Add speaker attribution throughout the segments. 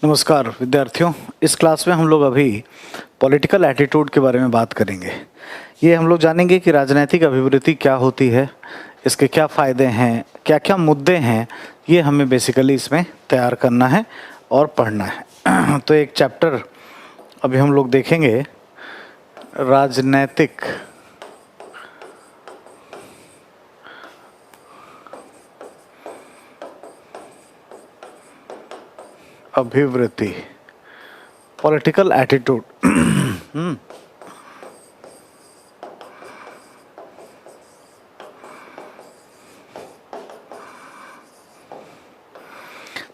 Speaker 1: नमस्कार विद्यार्थियों, इस क्लास में हम लोग अभी पॉलिटिकल एटीट्यूड के बारे में बात करेंगे। ये हम लोग जानेंगे कि राजनीतिक अभिवृत्ति क्या होती है, इसके क्या फ़ायदे हैं, क्या क्या मुद्दे हैं। ये हमें बेसिकली इसमें तैयार करना है और पढ़ना है। तो एक चैप्टर अभी हम लोग देखेंगे, राजनैतिक अभिवृत्ति, पॉलिटिकल एटीट्यूड।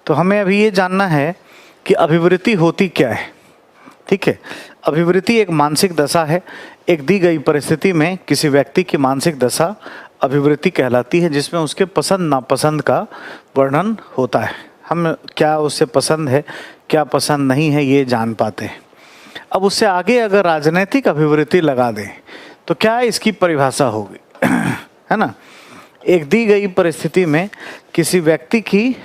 Speaker 1: तो हमें अभी ये जानना है कि अभिवृत्ति होती क्या है। ठीक है, अभिवृत्ति एक मानसिक दशा है। एक दी गई परिस्थिति में किसी व्यक्ति की मानसिक दशा अभिवृत्ति कहलाती है, जिसमें उसके पसंद नापसंद का वर्णन होता है। हम क्या उससे पसंद है, क्या पसंद नहीं है, ये जान पाते हैं। अब उससे आगे अगर राजनीतिक अभिवृत्ति लगा दें तो क्या इसकी परिभाषा होगी, है ना। एक दी गई परिस्थिति में किसी व्यक्ति की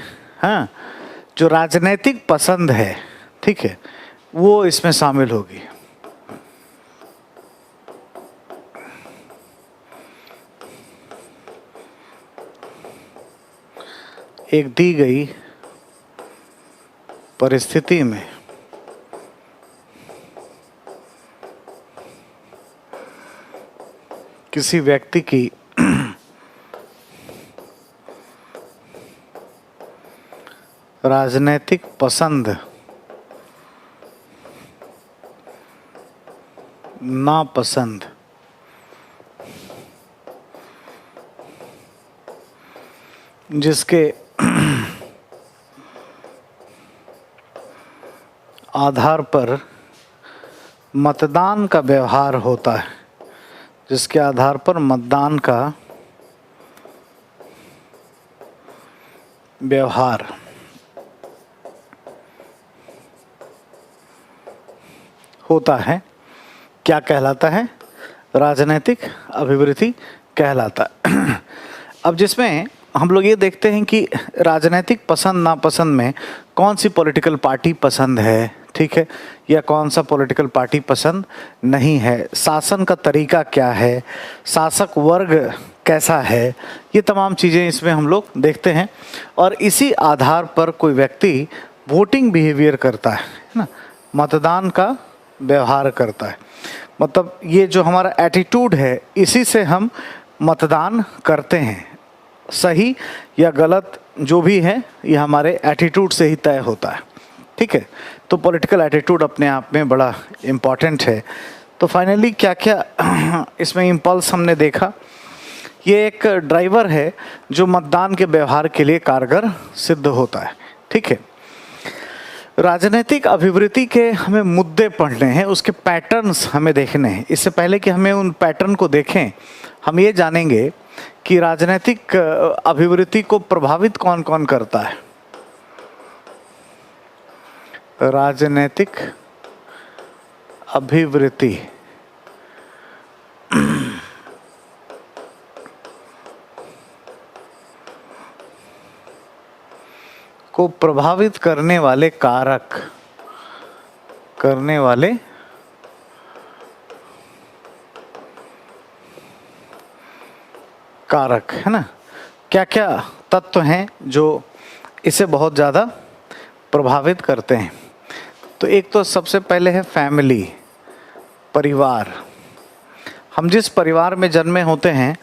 Speaker 1: जो राजनीतिक पसंद है, ठीक है, वो इसमें शामिल होगी। एक दी गई परिस्थिति में किसी व्यक्ति की राजनीतिक पसंद नापसंद जिसके आधार पर मतदान का व्यवहार होता है, जिसके आधार पर मतदान का व्यवहार होता है, क्या कहलाता है? राजनीतिक अभिवृत्ति कहलाता है। अब जिसमें हम लोग ये देखते हैं कि राजनीतिक पसंद नापसंद में कौन सी पॉलिटिकल पार्टी पसंद है, ठीक है, या कौन सा पॉलिटिकल पार्टी पसंद नहीं है, शासन का तरीका क्या है, शासक वर्ग कैसा है, ये तमाम चीज़ें इसमें हम लोग देखते हैं। और इसी आधार पर कोई व्यक्ति वोटिंग बिहेवियर करता है ना, मतदान का व्यवहार करता है। मतलब ये जो हमारा एटीट्यूड है, इसी से हम मतदान करते हैं। सही या गलत जो भी है, ये हमारे एटीट्यूड से ही तय होता है। ठीक है, तो पॉलिटिकल एटीट्यूड अपने आप में बड़ा इम्पॉर्टेंट है। तो फाइनली क्या क्या इसमें इम्पल्स हमने देखा। ये एक ड्राइवर है जो मतदान के व्यवहार के लिए कारगर सिद्ध होता है। ठीक है, राजनीतिक अभिवृत्ति के हमें मुद्दे पढ़ने हैं, उसके पैटर्न्स हमें देखने हैं। इससे पहले कि हमें उन पैटर्न को देखें, हम ये जानेंगे कि राजनीतिक अभिवृत्ति को प्रभावित कौन कौन करता है। राजनीतिक अभिवृत्ति को प्रभावित करने वाले कारक है ना, क्या क्या तत्व हैं जो इसे बहुत ज़्यादा प्रभावित करते हैं। तो एक तो सबसे पहले है फैमिली, परिवार। हम जिस परिवार में जन्मे होते हैं,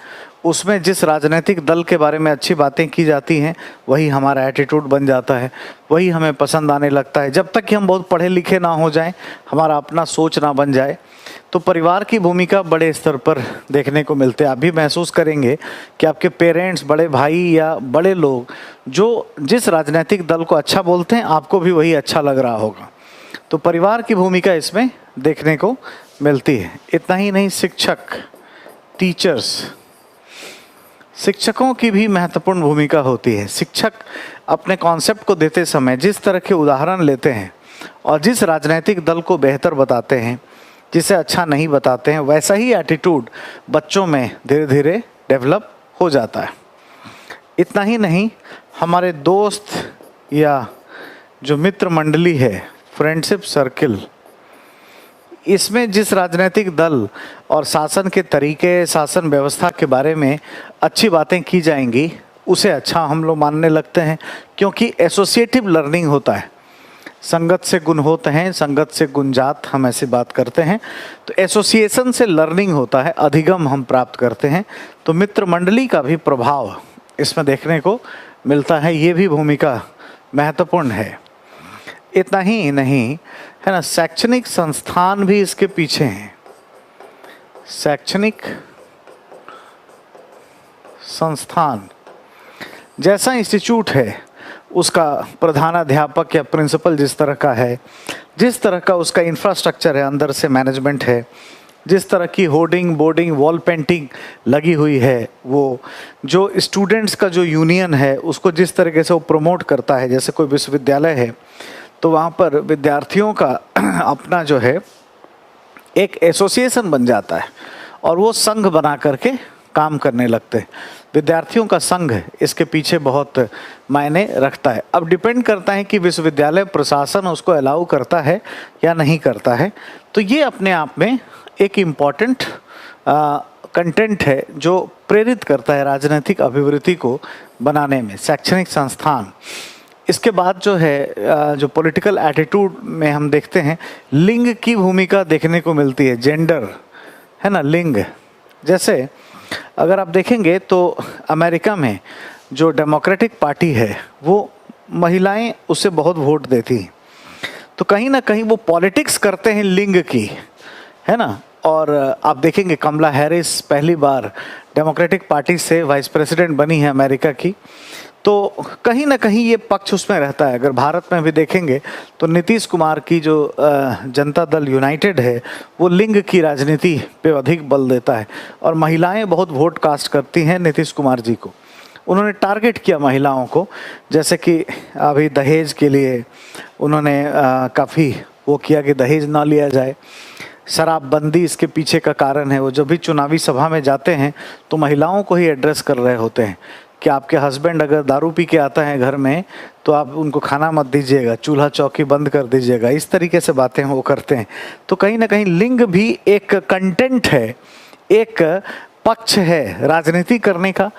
Speaker 1: उसमें जिस राजनीतिक दल के बारे में अच्छी बातें की जाती हैं, वही हमारा एटीट्यूड बन जाता है, वही हमें पसंद आने लगता है। जब तक कि हम बहुत पढ़े लिखे ना हो जाएं, हमारा अपना सोच ना बन जाए, तो परिवार की भूमिका बड़े स्तर पर देखने को मिलते हैं। आप भी महसूस करेंगे कि आपके पेरेंट्स, बड़े भाई या बड़े लोग जो जिस राजनीतिक दल को अच्छा बोलते हैं, आपको भी वही अच्छा लग रहा होगा। तो परिवार की भूमिका इसमें देखने को मिलती है। इतना ही नहीं, शिक्षक, टीचर्स, शिक्षकों की भी महत्वपूर्ण भूमिका होती है। शिक्षक अपने कॉन्सेप्ट को देते समय जिस तरह के उदाहरण लेते हैं और जिस राजनीतिक दल को बेहतर बताते हैं, जिसे अच्छा नहीं बताते हैं, वैसा ही एटीट्यूड बच्चों में धीरे धीरे डेवलप हो जाता है। इतना ही नहीं, हमारे दोस्त या जो मित्र मंडली है, फ्रेंडशिप सर्किल, इसमें जिस राजनीतिक दल और शासन के तरीके, शासन व्यवस्था के बारे में अच्छी बातें की जाएंगी, उसे अच्छा हम लोग मानने लगते हैं, क्योंकि एसोसिएटिव लर्निंग होता है। संगत से गुण होते हैं, संगत से गुणजात, हम ऐसी बात करते हैं। तो एसोसिएशन से लर्निंग होता है, अधिगम हम प्राप्त करते हैं। तो मित्र मंडली का भी प्रभाव इसमें देखने को मिलता है, ये भी भूमिका महत्वपूर्ण है। इतना ही नहीं है ना, शैक्षणिक संस्थान भी इसके पीछे हैं। शैक्षणिक संस्थान जैसा इंस्टीट्यूट है, उसका प्रधानाध्यापक या प्रिंसिपल जिस तरह का है, जिस तरह का उसका इंफ्रास्ट्रक्चर है, अंदर से मैनेजमेंट है, जिस तरह की होर्डिंग, बोर्डिंग, वॉल पेंटिंग लगी हुई है, वो जो स्टूडेंट्स का जो यूनियन है उसको जिस तरीके से वो प्रमोट करता है, जैसे कोई विश्वविद्यालय है तो वहाँ पर विद्यार्थियों का अपना जो है एक एसोसिएशन बन जाता है और वो संघ बना करके काम करने लगते हैं। विद्यार्थियों का संघ इसके पीछे बहुत मायने रखता है। अब डिपेंड करता है कि विश्वविद्यालय प्रशासन उसको अलाउ करता है या नहीं करता है। तो ये अपने आप में एक इम्पॉर्टेंट कंटेंट है जो प्रेरित करता है राजनीतिक अभिवृद्धि को बनाने में, शैक्षणिक संस्थान। इसके बाद जो है जो पॉलिटिकल एटीट्यूड में हम देखते हैं, लिंग की भूमिका देखने को मिलती है, जेंडर है ना, लिंग। जैसे अगर आप देखेंगे तो अमेरिका में जो डेमोक्रेटिक पार्टी है वो महिलाएं उससे बहुत वोट देती हैं। तो कहीं ना कहीं वो पॉलिटिक्स करते हैं लिंग की, है ना। और आप देखेंगे कमला हैरिस पहली बार डेमोक्रेटिक पार्टी से वाइस प्रेसिडेंट बनी है अमेरिका की। तो कहीं ना कहीं ये पक्ष उसमें रहता है। अगर भारत में भी देखेंगे तो नीतीश कुमार की जो जनता दल यूनाइटेड है वो लिंग की राजनीति पे अधिक बल देता है और महिलाएं बहुत वोट कास्ट करती हैं नीतीश कुमार जी को। उन्होंने टारगेट किया महिलाओं को, जैसे कि अभी दहेज के लिए उन्होंने काफ़ी वो किया कि दहेज ना लिया जाए। शराबबंदी इसके पीछे का कारण है। वो जब भी चुनावी सभा में जाते हैं तो महिलाओं को ही एड्रेस कर रहे होते हैं कि आपके हस्बैंड अगर दारू पी के आता है घर में तो आप उनको खाना मत दीजिएगा, चूल्हा चौकी बंद कर दीजिएगा। इस तरीके से बातें वो करते हैं। तो कहीं ना कहीं लिंग भी एक कंटेंट है, एक पक्ष है राजनीति करने का,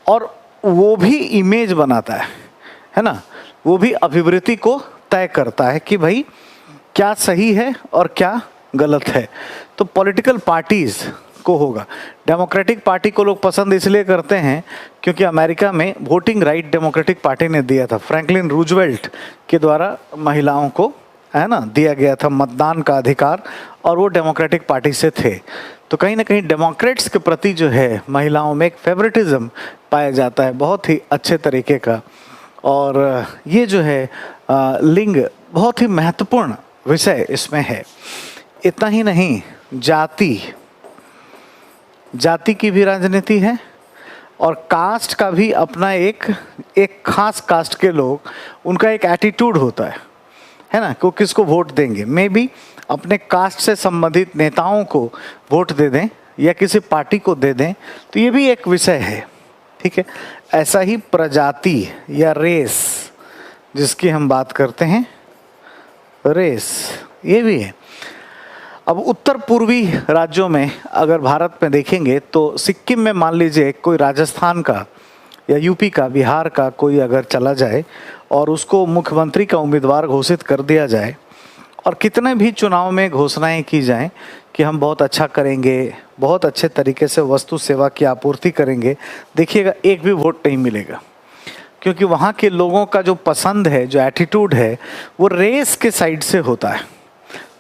Speaker 1: और वो भी इमेज बनाता है ना। वो भी अभिवृत्ति को तय करता है कि भाई क्या सही है और क्या गलत है। तो पॉलिटिकल पार्टीज को होगा। डेमोक्रेटिक पार्टी को लोग पसंद इसलिए करते हैं क्योंकि अमेरिका में वोटिंग राइट डेमोक्रेटिक पार्टी ने दिया था। फ्रैंकलिन रूजवेल्ट के द्वारा महिलाओं को, है ना, दिया गया था मतदान का अधिकार, और वो डेमोक्रेटिक पार्टी से थे। तो कहीं ना कहीं डेमोक्रेट्स के प्रति जो है महिलाओं में एक फेवरेटिज्म पाया जाता है, बहुत ही अच्छे तरीके का। और ये जो है लिंग बहुत ही महत्वपूर्ण विषय इसमें है। इतना ही नहीं, जाति की भी राजनीति है और कास्ट का भी अपना एक खास कास्ट के लोग, उनका एक एटीट्यूड होता है ना, कि किसको वोट देंगे। मे बी अपने कास्ट से संबंधित नेताओं को वोट दे दें या किसी पार्टी को दे दें, तो ये भी एक विषय है, ठीक है। ऐसा ही प्रजाति या रेस जिसकी हम बात करते हैं, रेस, ये भी है। अब उत्तर पूर्वी राज्यों में अगर भारत में देखेंगे तो सिक्किम में मान लीजिए कोई राजस्थान का या यूपी का, बिहार का कोई अगर चला जाए और उसको मुख्यमंत्री का उम्मीदवार घोषित कर दिया जाए और कितने भी चुनाव में घोषणाएं की जाएं कि हम बहुत अच्छा करेंगे, बहुत अच्छे तरीके से वस्तु सेवा की आपूर्ति करेंगे, देखिएगा एक भी वोट नहीं मिलेगा। क्योंकि वहाँ के लोगों का जो पसंद है, जो एटीट्यूड है, वो रेस के साइड से होता है।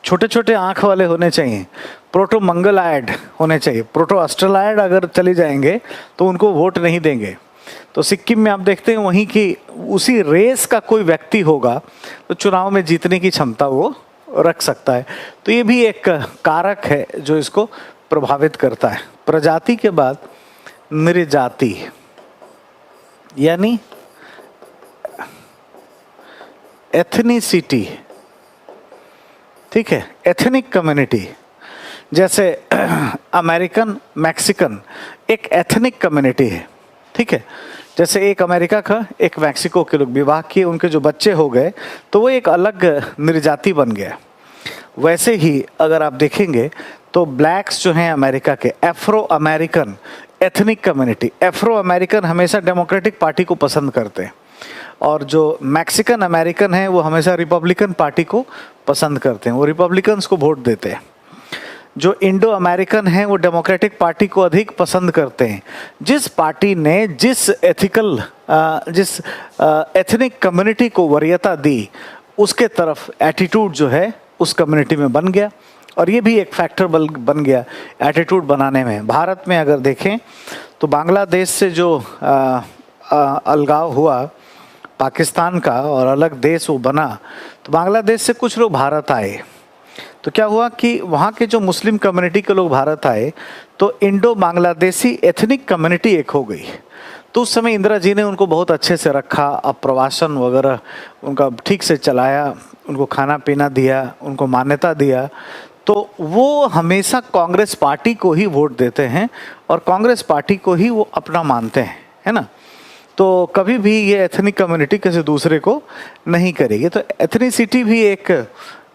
Speaker 1: छोटे छोटे आँख वाले होने चाहिए, प्रोटो मंगलायड होने चाहिए। प्रोटो ऑस्ट्रेलायड अगर चले जाएंगे तो उनको वोट नहीं देंगे। तो सिक्किम में आप देखते हैं वहीं की उसी रेस का कोई व्यक्ति होगा तो चुनाव में जीतने की क्षमता वो रख सकता है। तो ये भी एक कारक है जो इसको प्रभावित करता है। प्रजाति के बाद नृजाति, यानी एथनिसिटी, ठीक है, एथनिक कम्युनिटी। जैसे अमेरिकन मैक्सिकन एक एथनिक कम्युनिटी है, ठीक है। जैसे एक अमेरिका का एक मैक्सिको के लोग विवाह किए, उनके जो बच्चे हो गए तो वो एक अलग निर्जाति बन गया। वैसे ही अगर आप देखेंगे तो ब्लैक्स जो हैं अमेरिका के, Afro American ethnic community, Afro American हमेशा डेमोक्रेटिक पार्टी को पसंद करते हैं, और जो मैक्सिकन अमेरिकन हैं वो हमेशा रिपब्लिकन पार्टी को पसंद करते हैं, वो रिपब्लिकन्स को वोट देते हैं। जो इंडो अमेरिकन हैं वो डेमोक्रेटिक पार्टी को अधिक पसंद करते हैं। जिस पार्टी ने जिस एथनिक कम्युनिटी को वरीयता दी, उसके तरफ एटीट्यूड जो है उस कम्युनिटी में बन गया, और ये भी एक फैक्टर बन गया एटीट्यूड बनाने में। भारत में अगर देखें तो बांग्लादेश से जो अलगाव हुआ पाकिस्तान का और अलग देश वो बना, तो बांग्लादेश से कुछ लोग भारत आए, तो क्या हुआ कि वहाँ के जो मुस्लिम कम्युनिटी के लोग भारत आए तो इंडो बांग्लादेशी एथनिक कम्युनिटी एक हो गई। तो उस समय इंदिरा जी ने उनको बहुत अच्छे से रखा, अप्रवासन वगैरह उनका ठीक से चलाया, उनको खाना पीना दिया, उनको मान्यता दिया। तो वो हमेशा कांग्रेस पार्टी को ही वोट देते हैं और कांग्रेस पार्टी को ही वो अपना मानते हैं, है ना। तो कभी भी ये एथनिक कम्युनिटी किसी दूसरे को नहीं करेगी। तो एथनिसिटी भी एक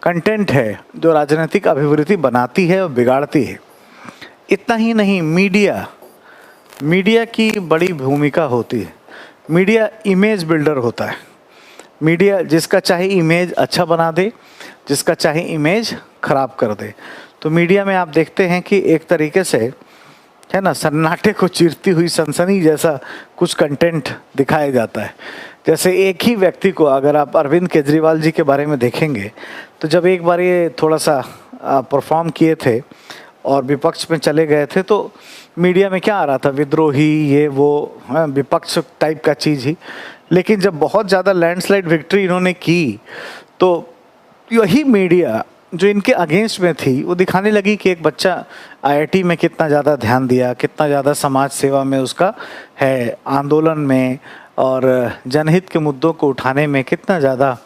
Speaker 1: कंटेंट है जो राजनीतिक अभिवृद्धि बनाती है और बिगाड़ती है। इतना ही नहीं, मीडिया की बड़ी भूमिका होती है। मीडिया इमेज बिल्डर होता है। मीडिया जिसका चाहे इमेज अच्छा बना दे, जिसका चाहे इमेज खराब कर दे। तो मीडिया में आप देखते हैं कि एक तरीके से, है ना, सन्नाटे को चीरती हुई सनसनी जैसा कुछ कंटेंट दिखाया जाता है। जैसे एक ही व्यक्ति को अगर आप अरविंद केजरीवाल जी के बारे में देखेंगे तो जब एक बार ये थोड़ा सा परफॉर्म किए थे और विपक्ष में चले गए थे तो मीडिया में क्या आ रहा था, विद्रोही, ये वो विपक्ष टाइप का चीज़ ही। लेकिन जब बहुत ज़्यादा लैंडस्लाइड विक्ट्री इन्होंने की तो यही मीडिया जो इनके अगेंस्ट में थी वो दिखाने लगी कि एक बच्चा आईआईटी में कितना ज़्यादा ध्यान दिया, कितना ज़्यादा समाज सेवा में उसका है, आंदोलन में और जनहित के मुद्दों को उठाने में कितना ज़्यादा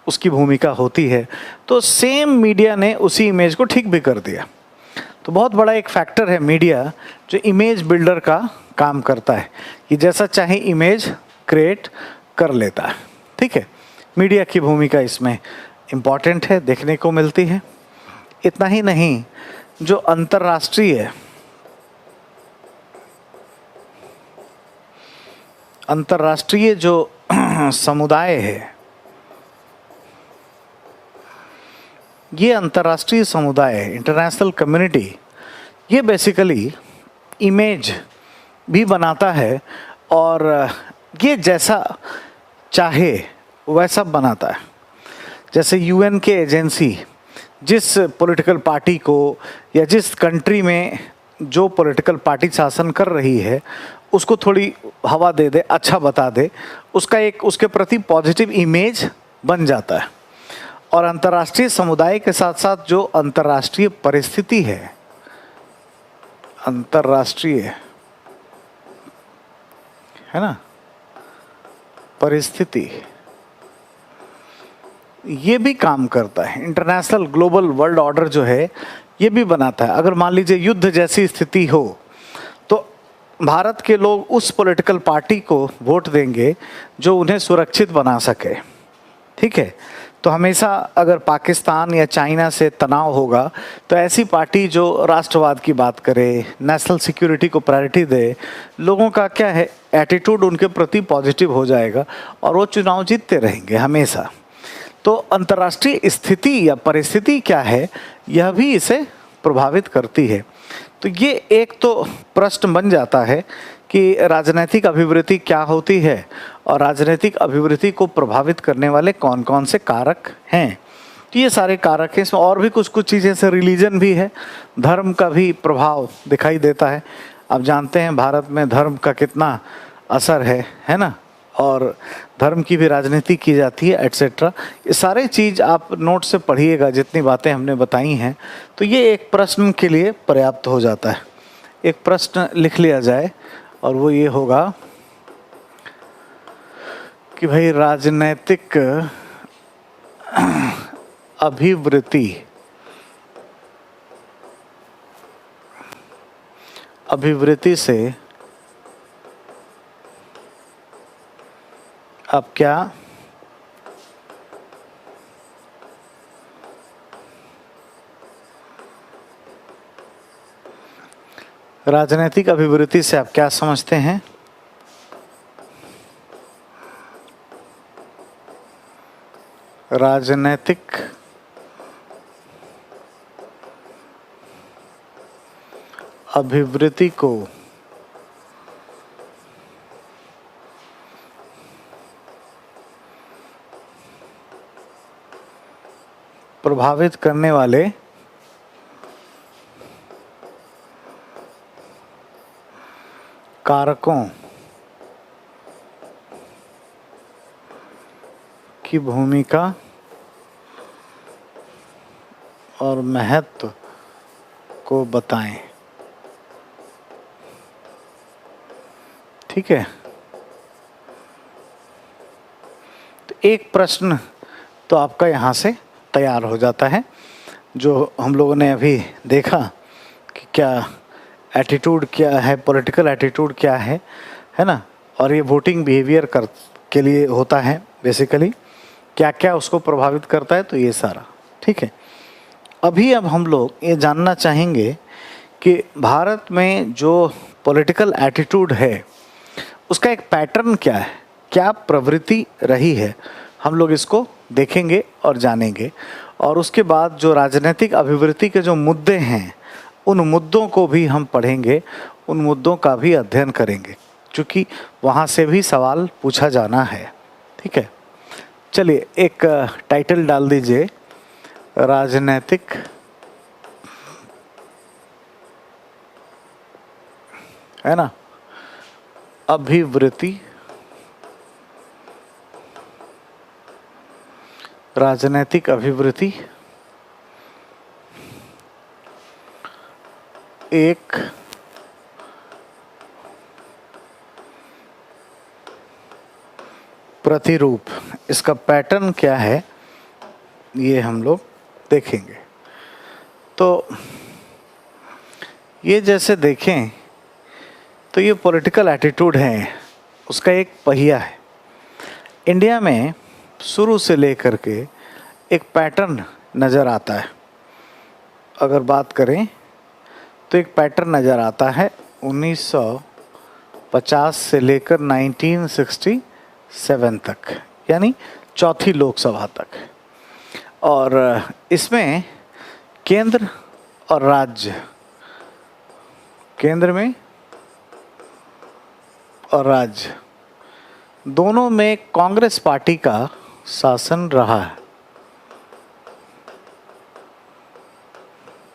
Speaker 1: उसकी भूमिका होती है। तो सेम मीडिया ने उसी इमेज को ठीक भी कर दिया। तो बहुत बड़ा एक फैक्टर है मीडिया जो इमेज बिल्डर का काम करता है, कि जैसा चाहे इमेज क्रिएट कर लेता है। ठीक है, मीडिया की भूमिका इसमें इम्पॉर्टेंट है, देखने को मिलती है। इतना ही नहीं, जो अंतर्राष्ट्रीय जो समुदाय है, ये अंतर्राष्ट्रीय समुदाय, इंटरनेशनल कम्युनिटी, ये बेसिकली इमेज भी बनाता है और ये जैसा चाहे वैसा बनाता है। जैसे यूएन के एजेंसी जिस पॉलिटिकल पार्टी को या जिस कंट्री में जो पॉलिटिकल पार्टी शासन कर रही है उसको थोड़ी हवा दे दे, अच्छा बता दे, उसका एक उसके प्रति पॉजिटिव इमेज बन जाता है। और अंतर्राष्ट्रीय समुदाय के साथ साथ जो अंतर्राष्ट्रीय परिस्थिति है, अंतर्राष्ट्रीय, है ना, परिस्थिति, ये भी काम करता है। इंटरनेशनल ग्लोबल वर्ल्ड ऑर्डर जो है ये भी बनाता है। अगर मान लीजिए युद्ध जैसी स्थिति हो तो भारत के लोग उस पॉलिटिकल पार्टी को वोट देंगे जो उन्हें सुरक्षित बना सके। ठीक है, तो हमेशा अगर पाकिस्तान या चाइना से तनाव होगा तो ऐसी पार्टी जो राष्ट्रवाद की बात करे, नेशनल सिक्योरिटी को प्रायोरिटी दे, लोगों का क्या है, एटीट्यूड उनके प्रति पॉजिटिव हो जाएगा और वो चुनाव जीतते रहेंगे हमेशा। तो अंतर्राष्ट्रीय स्थिति या परिस्थिति क्या है, यह भी इसे प्रभावित करती है। तो ये एक तो प्रश्न बन जाता है कि राजनीतिक अभिवृद्धि क्या होती है और राजनीतिक अभिवृद्धि को प्रभावित करने वाले कौन कौन से कारक हैं। तो ये सारे कारक हैं। इसमें और भी कुछ चीज़ें से रिलीजन भी है, धर्म का भी प्रभाव दिखाई देता है। आप जानते हैं भारत में धर्म का कितना असर है ना, और धर्म की भी राजनीति की जाती है, एटसेट्रा। ये सारे चीज़ आप नोट से पढ़िएगा, जितनी बातें हमने बताई हैं। तो ये एक प्रश्न के लिए पर्याप्त हो जाता है। एक प्रश्न लिख लिया जाए और वो ये होगा कि भाई राजनीतिक अभिवृत्ति से अब क्या राजनीतिक अभिवृत्ति से आप क्या समझते हैं? राजनीतिक अभिवृत्ति को प्रभावित करने वाले कारकों की भूमिका और महत्व को बताएं। ठीक है, तो एक प्रश्न तो आपका यहाँ से तैयार हो जाता है, जो हम लोगों ने अभी देखा कि क्या एटीट्यूड क्या है, पॉलिटिकल एटीट्यूड क्या है ना, और ये वोटिंग बिहेवियर के लिए होता है बेसिकली, क्या क्या उसको प्रभावित करता है, तो ये सारा ठीक है। अभी अब हम लोग ये जानना चाहेंगे कि भारत में जो पॉलिटिकल एटीट्यूड है उसका एक पैटर्न क्या है, क्या प्रवृत्ति रही है, हम लोग इसको देखेंगे और जानेंगे। और उसके बाद जो राजनीतिक अभिवृत्ति के जो मुद्दे हैं उन मुद्दों को भी हम पढ़ेंगे, उन मुद्दों का भी अध्ययन करेंगे, क्योंकि वहाँ से भी सवाल पूछा जाना है। ठीक है, चलिए एक टाइटल डाल दीजिए, राजनीतिक है ना अभिवृत्ति, राजनीतिक अभिवृत्ति एक प्रतिरूप, इसका पैटर्न क्या है ये हम लोग देखेंगे। तो ये जैसे देखें तो ये पॉलिटिकल एटीट्यूड है, उसका एक पहिया है। इंडिया में शुरू से लेकर के एक पैटर्न नज़र आता है। अगर बात करें तो एक पैटर्न नज़र आता है 1950 से लेकर 1967 तक, यानी चौथी लोकसभा तक। और इसमें केंद्र और राज्य, केंद्र में और राज्य दोनों में कांग्रेस पार्टी का शासन रहा है।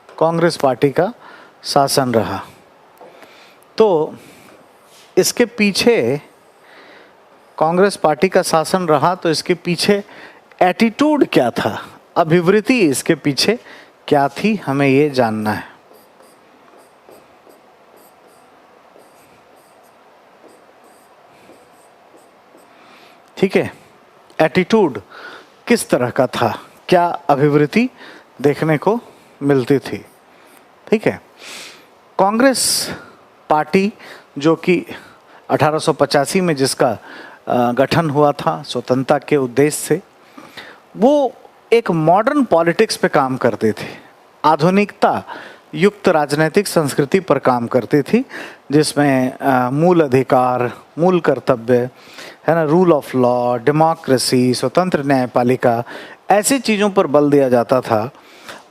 Speaker 1: कांग्रेस पार्टी का शासन रहा। तो इसके पीछे कांग्रेस पार्टी का शासन रहा, तो इसके पीछे एटीट्यूड क्या था, अभिवृत्ति इसके पीछे क्या थी, हमें ये जानना है। ठीक है, एटीट्यूड किस तरह का था, क्या अभिवृत्ति देखने को मिलती थी। ठीक है, कांग्रेस पार्टी जो कि 1885 में जिसका गठन हुआ था स्वतंत्रता के उद्देश्य से, वो एक मॉडर्न पॉलिटिक्स पे काम करते थे, आधुनिकता युक्त राजनीतिक संस्कृति पर काम करती थी, जिसमें मूल अधिकार, मूल कर्तव्य है ना, रूल ऑफ लॉ, डेमोक्रेसी, स्वतंत्र न्यायपालिका, ऐसी चीज़ों पर बल दिया जाता था।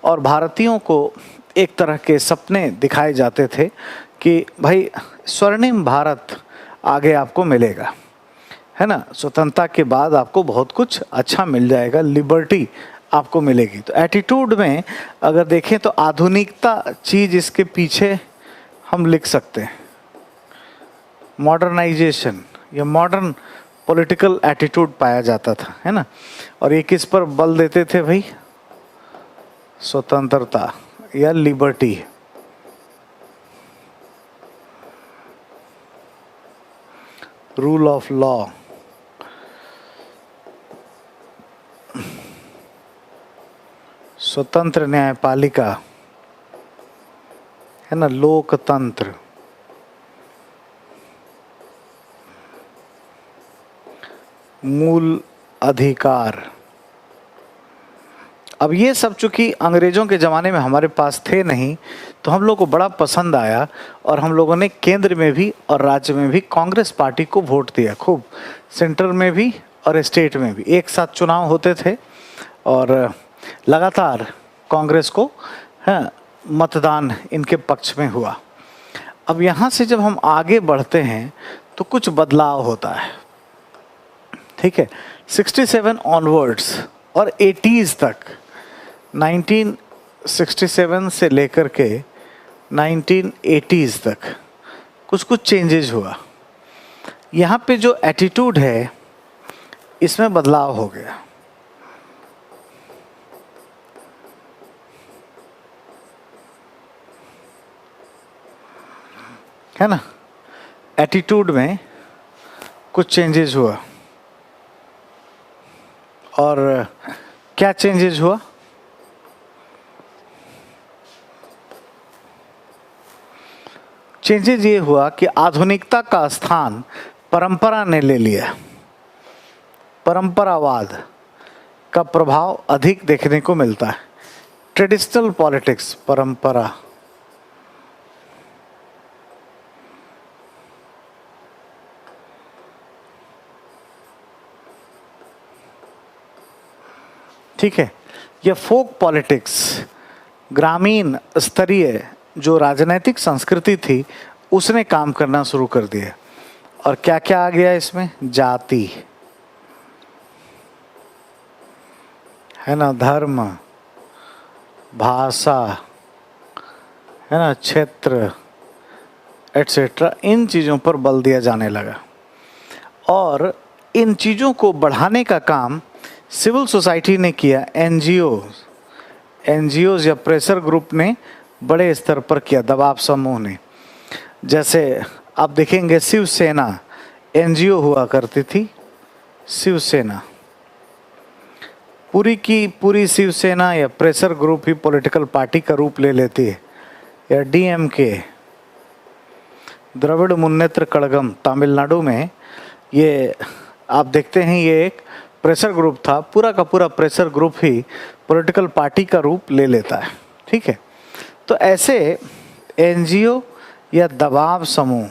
Speaker 1: और भारतीयों को एक तरह के सपने दिखाए जाते थे कि भाई स्वर्णिम भारत आगे आपको मिलेगा, है ना, स्वतंत्रता के बाद आपको बहुत कुछ अच्छा मिल जाएगा, लिबर्टी आपको मिलेगी। तो एटीट्यूड में अगर देखें तो आधुनिकता चीज़ इसके पीछे हम लिख सकते हैं, मॉडर्नाइजेशन या मॉडर्न पॉलिटिकल एटीट्यूड पाया जाता था, है ना। और ये किस पर बल देते थे भाई, स्वतंत्रता या लिबर्टी। रूल ऑफ लॉ, स्वतंत्र न्यायपालिका, है ना, लोकतंत्र, मूल अधिकार। अब ये सब चूंकि अंग्रेजों के ज़माने में हमारे पास थे नहीं, तो हम लोग को बड़ा पसंद आया और हम लोगों ने केंद्र में भी और राज्य में भी कांग्रेस पार्टी को वोट दिया खूब, सेंटर में भी और स्टेट में भी। एक साथ चुनाव होते थे और लगातार कांग्रेस को मतदान इनके पक्ष में हुआ। अब यहाँ से जब हम आगे बढ़ते हैं तो कुछ बदलाव होता है, ठीक है। 67 ऑनवर्ड्स और 80s तक, 1967 से लेकर के 1980s तक कुछ कुछ चेंजेज हुआ। यहाँ पे जो एटीट्यूड है इसमें बदलाव हो गया, है ना। एटीट्यूड में कुछ चेंजेस हुआ। और क्या चेंजेस हुआ? चेंजेस ये हुआ कि आधुनिकता का स्थान परंपरा ने ले लिया। परंपरावाद का प्रभाव अधिक देखने को मिलता है। ट्रेडिशनल पॉलिटिक्स, परंपरा, ठीक है। यह फोक पॉलिटिक्स, ग्रामीण स्तरीय जो राजनीतिक संस्कृति थी उसने काम करना शुरू कर दिया। और क्या क्या आ गया इसमें? जाति, है ना, धर्म, भाषा, है ना, क्षेत्र एटसेट्रा, इन चीज़ों पर बल दिया जाने लगा। और इन चीज़ों को बढ़ाने का काम सिविल सोसाइटी ने किया। एनजीओज या प्रेशर ग्रुप ने बड़े स्तर पर किया, दबाव समूह ने। जैसे आप देखेंगे शिवसेना एनजीओ हुआ करती थी। शिवसेना पूरी की पूरी शिवसेना या प्रेशर ग्रुप ही पॉलिटिकल पार्टी का रूप ले लेती है। या डीएमके, द्रविड़ मुन्नेत्र कड़गम, तमिलनाडु में ये आप देखते हैं ये एक प्रेशर ग्रुप था। पूरा का पूरा प्रेशर ग्रुप ही पॉलिटिकल पार्टी का रूप ले लेता है, ठीक है। तो ऐसे एनजीओ या दबाव समूह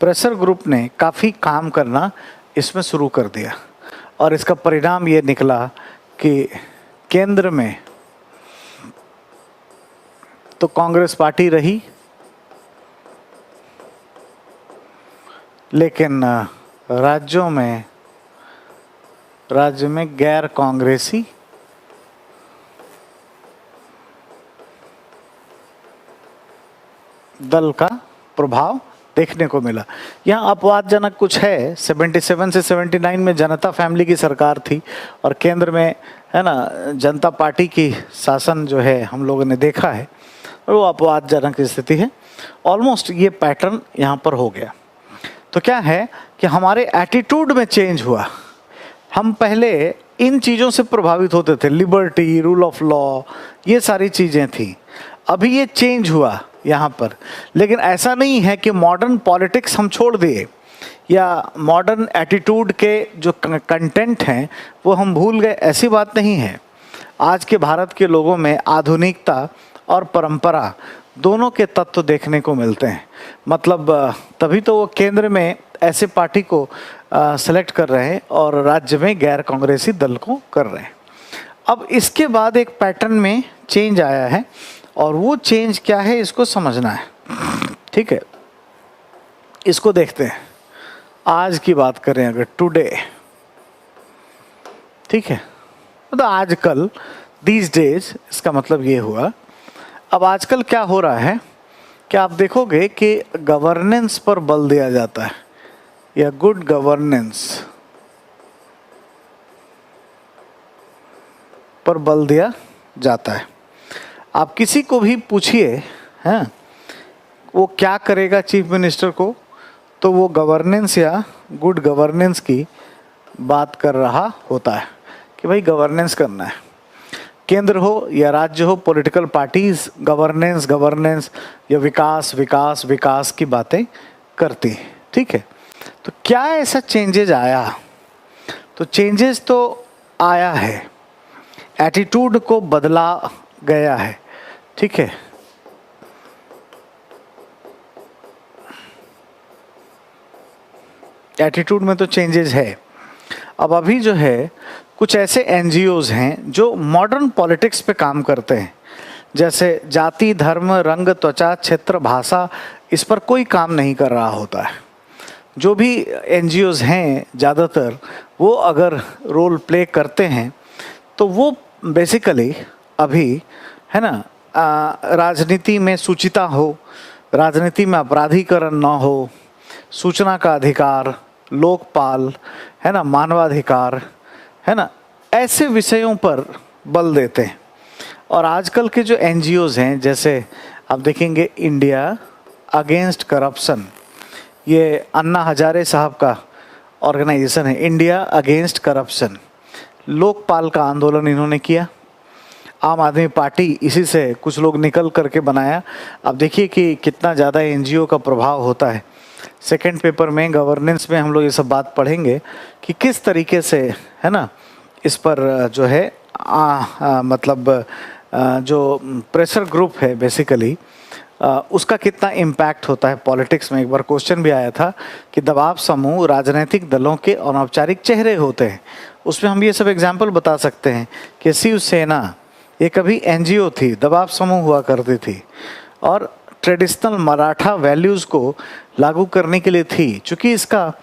Speaker 1: प्रेशर ग्रुप ने काफ़ी काम करना इसमें शुरू कर दिया। और इसका परिणाम ये निकला कि केंद्र में तो कांग्रेस पार्टी रही, लेकिन राज्य में गैर कांग्रेसी दल का प्रभाव देखने को मिला। यहाँ अपवादजनक कुछ है। 77 से 79 में जनता फैमिली की सरकार थी और केंद्र में, है ना, जनता पार्टी की शासन जो है हम लोगों ने देखा है, और वो अपवादजनक स्थिति है। ऑलमोस्ट ये पैटर्न यहाँ पर हो गया। तो क्या है कि हमारे एटीट्यूड में चेंज हुआ। हम पहले इन चीज़ों से प्रभावित होते थे, लिबर्टी, रूल ऑफ लॉ, ये सारी चीज़ें थी। अभी ये चेंज हुआ यहाँ पर। लेकिन ऐसा नहीं है कि मॉडर्न पॉलिटिक्स हम छोड़ दिए या मॉडर्न एटीट्यूड के जो कंटेंट हैं वो हम भूल गए, ऐसी बात नहीं है। आज के भारत के लोगों में आधुनिकता और परंपरा दोनों के तत्व देखने को मिलते हैं। मतलब तभी तो वो केंद्र में ऐसे पार्टी को सेलेक्ट कर रहे हैं और राज्य में गैर कांग्रेसी दल को कर रहे हैं। अब इसके बाद एक पैटर्न में चेंज आया है और वो चेंज क्या है इसको समझना है, ठीक है। इसको देखते हैं। आज की बात करें अगर, टुडे, ठीक है, तो आजकल, दीज डेज, इसका मतलब ये हुआ। अब आजकल क्या हो रहा है कि आप देखोगे कि गवर्नेंस पर बल दिया जाता है या गुड गवर्नेंस पर बल दिया जाता है। आप किसी को भी पूछिए, हैं, वो क्या करेगा चीफ मिनिस्टर को, तो वो गवर्नेंस या गुड गवर्नेंस की बात कर रहा होता है कि भाई गवर्नेंस करना है। केंद्र हो या राज्य हो, पॉलिटिकल पार्टीज गवर्नेंस या विकास विकास की बातें करती हैं। ठीक है, तो क्या ऐसा चेंजेज आया? तो चेंजेस तो आया है, एटीट्यूड को बदला गया है। ठीक है, एटीट्यूड में तो चेंजेस है। अब अभी जो है कुछ ऐसे एनजीओज हैं जो मॉडर्न पॉलिटिक्स पे काम करते हैं, जैसे जाति, धर्म, रंग, त्वचा, क्षेत्र, भाषा, इस पर कोई काम नहीं कर रहा होता है। जो भी एनजीओज हैं ज़्यादातर वो अगर रोल प्ले करते हैं तो वो बेसिकली अभी है ना राजनीति में शुचिता हो, राजनीति में अपराधीकरण ना हो, सूचना का अधिकार, लोकपाल है ना, मानवाधिकार है ना, ऐसे विषयों पर बल देते हैं। और आजकल के जो एनजीओज हैं, जैसे आप देखेंगे इंडिया अगेंस्ट करप्शन, ये अन्ना हजारे साहब का ऑर्गेनाइजेशन है, इंडिया अगेंस्ट करप्शन। लोकपाल का आंदोलन इन्होंने किया, आम आदमी पार्टी इसी से कुछ लोग निकल करके बनाया। अब देखिए कि कितना ज़्यादा एनजीओ का प्रभाव होता है। सेकंड पेपर में गवर्नेंस में हम लोग ये सब बात पढ़ेंगे कि किस तरीके से है ना इस पर जो है मतलब जो प्रेशर ग्रुप है बेसिकली उसका कितना इम्पैक्ट होता है पॉलिटिक्स में। एक बार क्वेश्चन भी आया था कि दबाव समूह राजनीतिक दलों के अनौपचारिक चेहरे होते हैं। उसमें हम ये सब एग्जाम्पल बता सकते हैं कि शिवसेना ये कभी एनजीओ थी, दबाव समूह हुआ करती थी और ट्रेडिशनल मराठा वैल्यूज़ को लागू करने के लिए थी। चूँकि इसका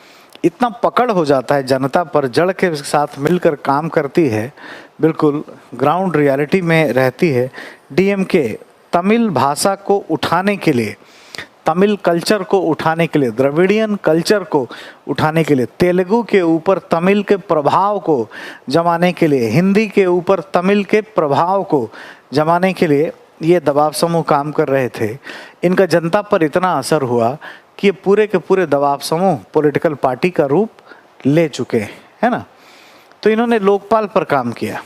Speaker 1: इतना पकड़ हो जाता है जनता पर, जड़ के साथ मिलकर काम करती है, बिल्कुल ग्राउंड रियलिटी में रहती है। डीएमके तमिल भाषा को उठाने के लिए, तमिल कल्चर को उठाने के लिए, द्रविडियन कल्चर को उठाने के लिए, तेलुगु के ऊपर तमिल के प्रभाव को जमाने के लिए, हिंदी के ऊपर तमिल के प्रभाव को जमाने के लिए ये दबाव समूह काम कर रहे थे। इनका जनता पर इतना असर हुआ कि ये पूरे के पूरे दबाव समूह पॉलिटिकल पार्टी का रूप ले चुके हैं, है ना। तो इन्होंने लोकपाल पर काम किया।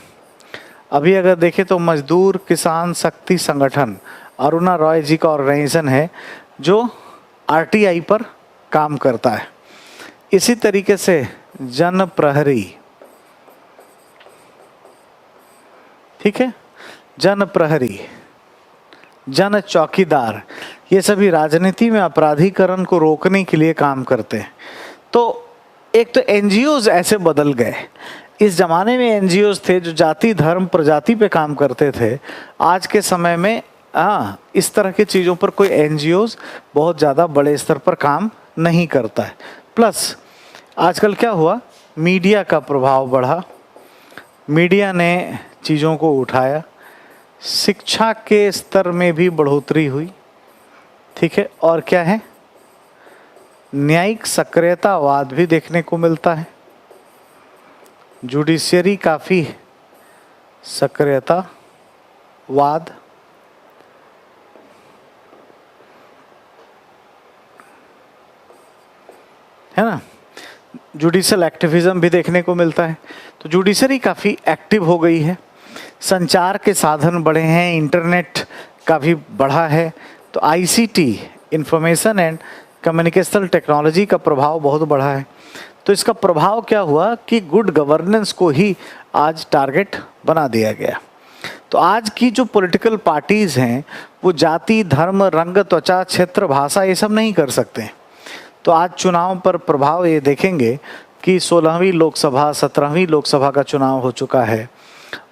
Speaker 1: अभी अगर देखें तो मजदूर किसान शक्ति संगठन अरुणा रॉय जी का ऑर्गेनाइजेशन है जो आरटीआई पर काम करता है। इसी तरीके से जन प्रहरी, ठीक है, जन प्रहरी, जन चौकीदार, ये सभी राजनीति में अपराधीकरण को रोकने के लिए काम करते हैं। तो एक तो एनजीओज ऐसे बदल गए। इस जमाने में एनजीओज थे जो जाति धर्म प्रजाति पे काम करते थे। आज के समय में इस तरह की चीज़ों पर कोई एनजीओज बहुत ज़्यादा बड़े स्तर पर काम नहीं करता है। प्लस आजकल क्या हुआ, मीडिया का प्रभाव बढ़ा, मीडिया ने चीज़ों को उठाया, शिक्षा के स्तर में भी बढ़ोतरी हुई, ठीक है। और क्या है, न्यायिक सक्रियतावाद भी देखने को मिलता है, जुडिशियरी काफ़ी सक्रियतावाद, है ना, जुडिशियल एक्टिविज्म भी देखने को मिलता है। तो जुडिशरी काफ़ी एक्टिव हो गई है, संचार के साधन बढ़े हैं, इंटरनेट का भी बढ़ा है। तो ICT information and communication technology का प्रभाव बहुत बढ़ा है। तो इसका प्रभाव क्या हुआ कि गुड गवर्नेंस को ही आज टारगेट बना दिया गया। तो आज की जो पॉलिटिकल पार्टीज़ हैं वो जाति धर्म रंग त्वचा क्षेत्र भाषा ये सब नहीं कर सकते। तो आज चुनाव पर प्रभाव ये देखेंगे कि 16वीं लोकसभा 17वीं लोकसभा का चुनाव हो चुका है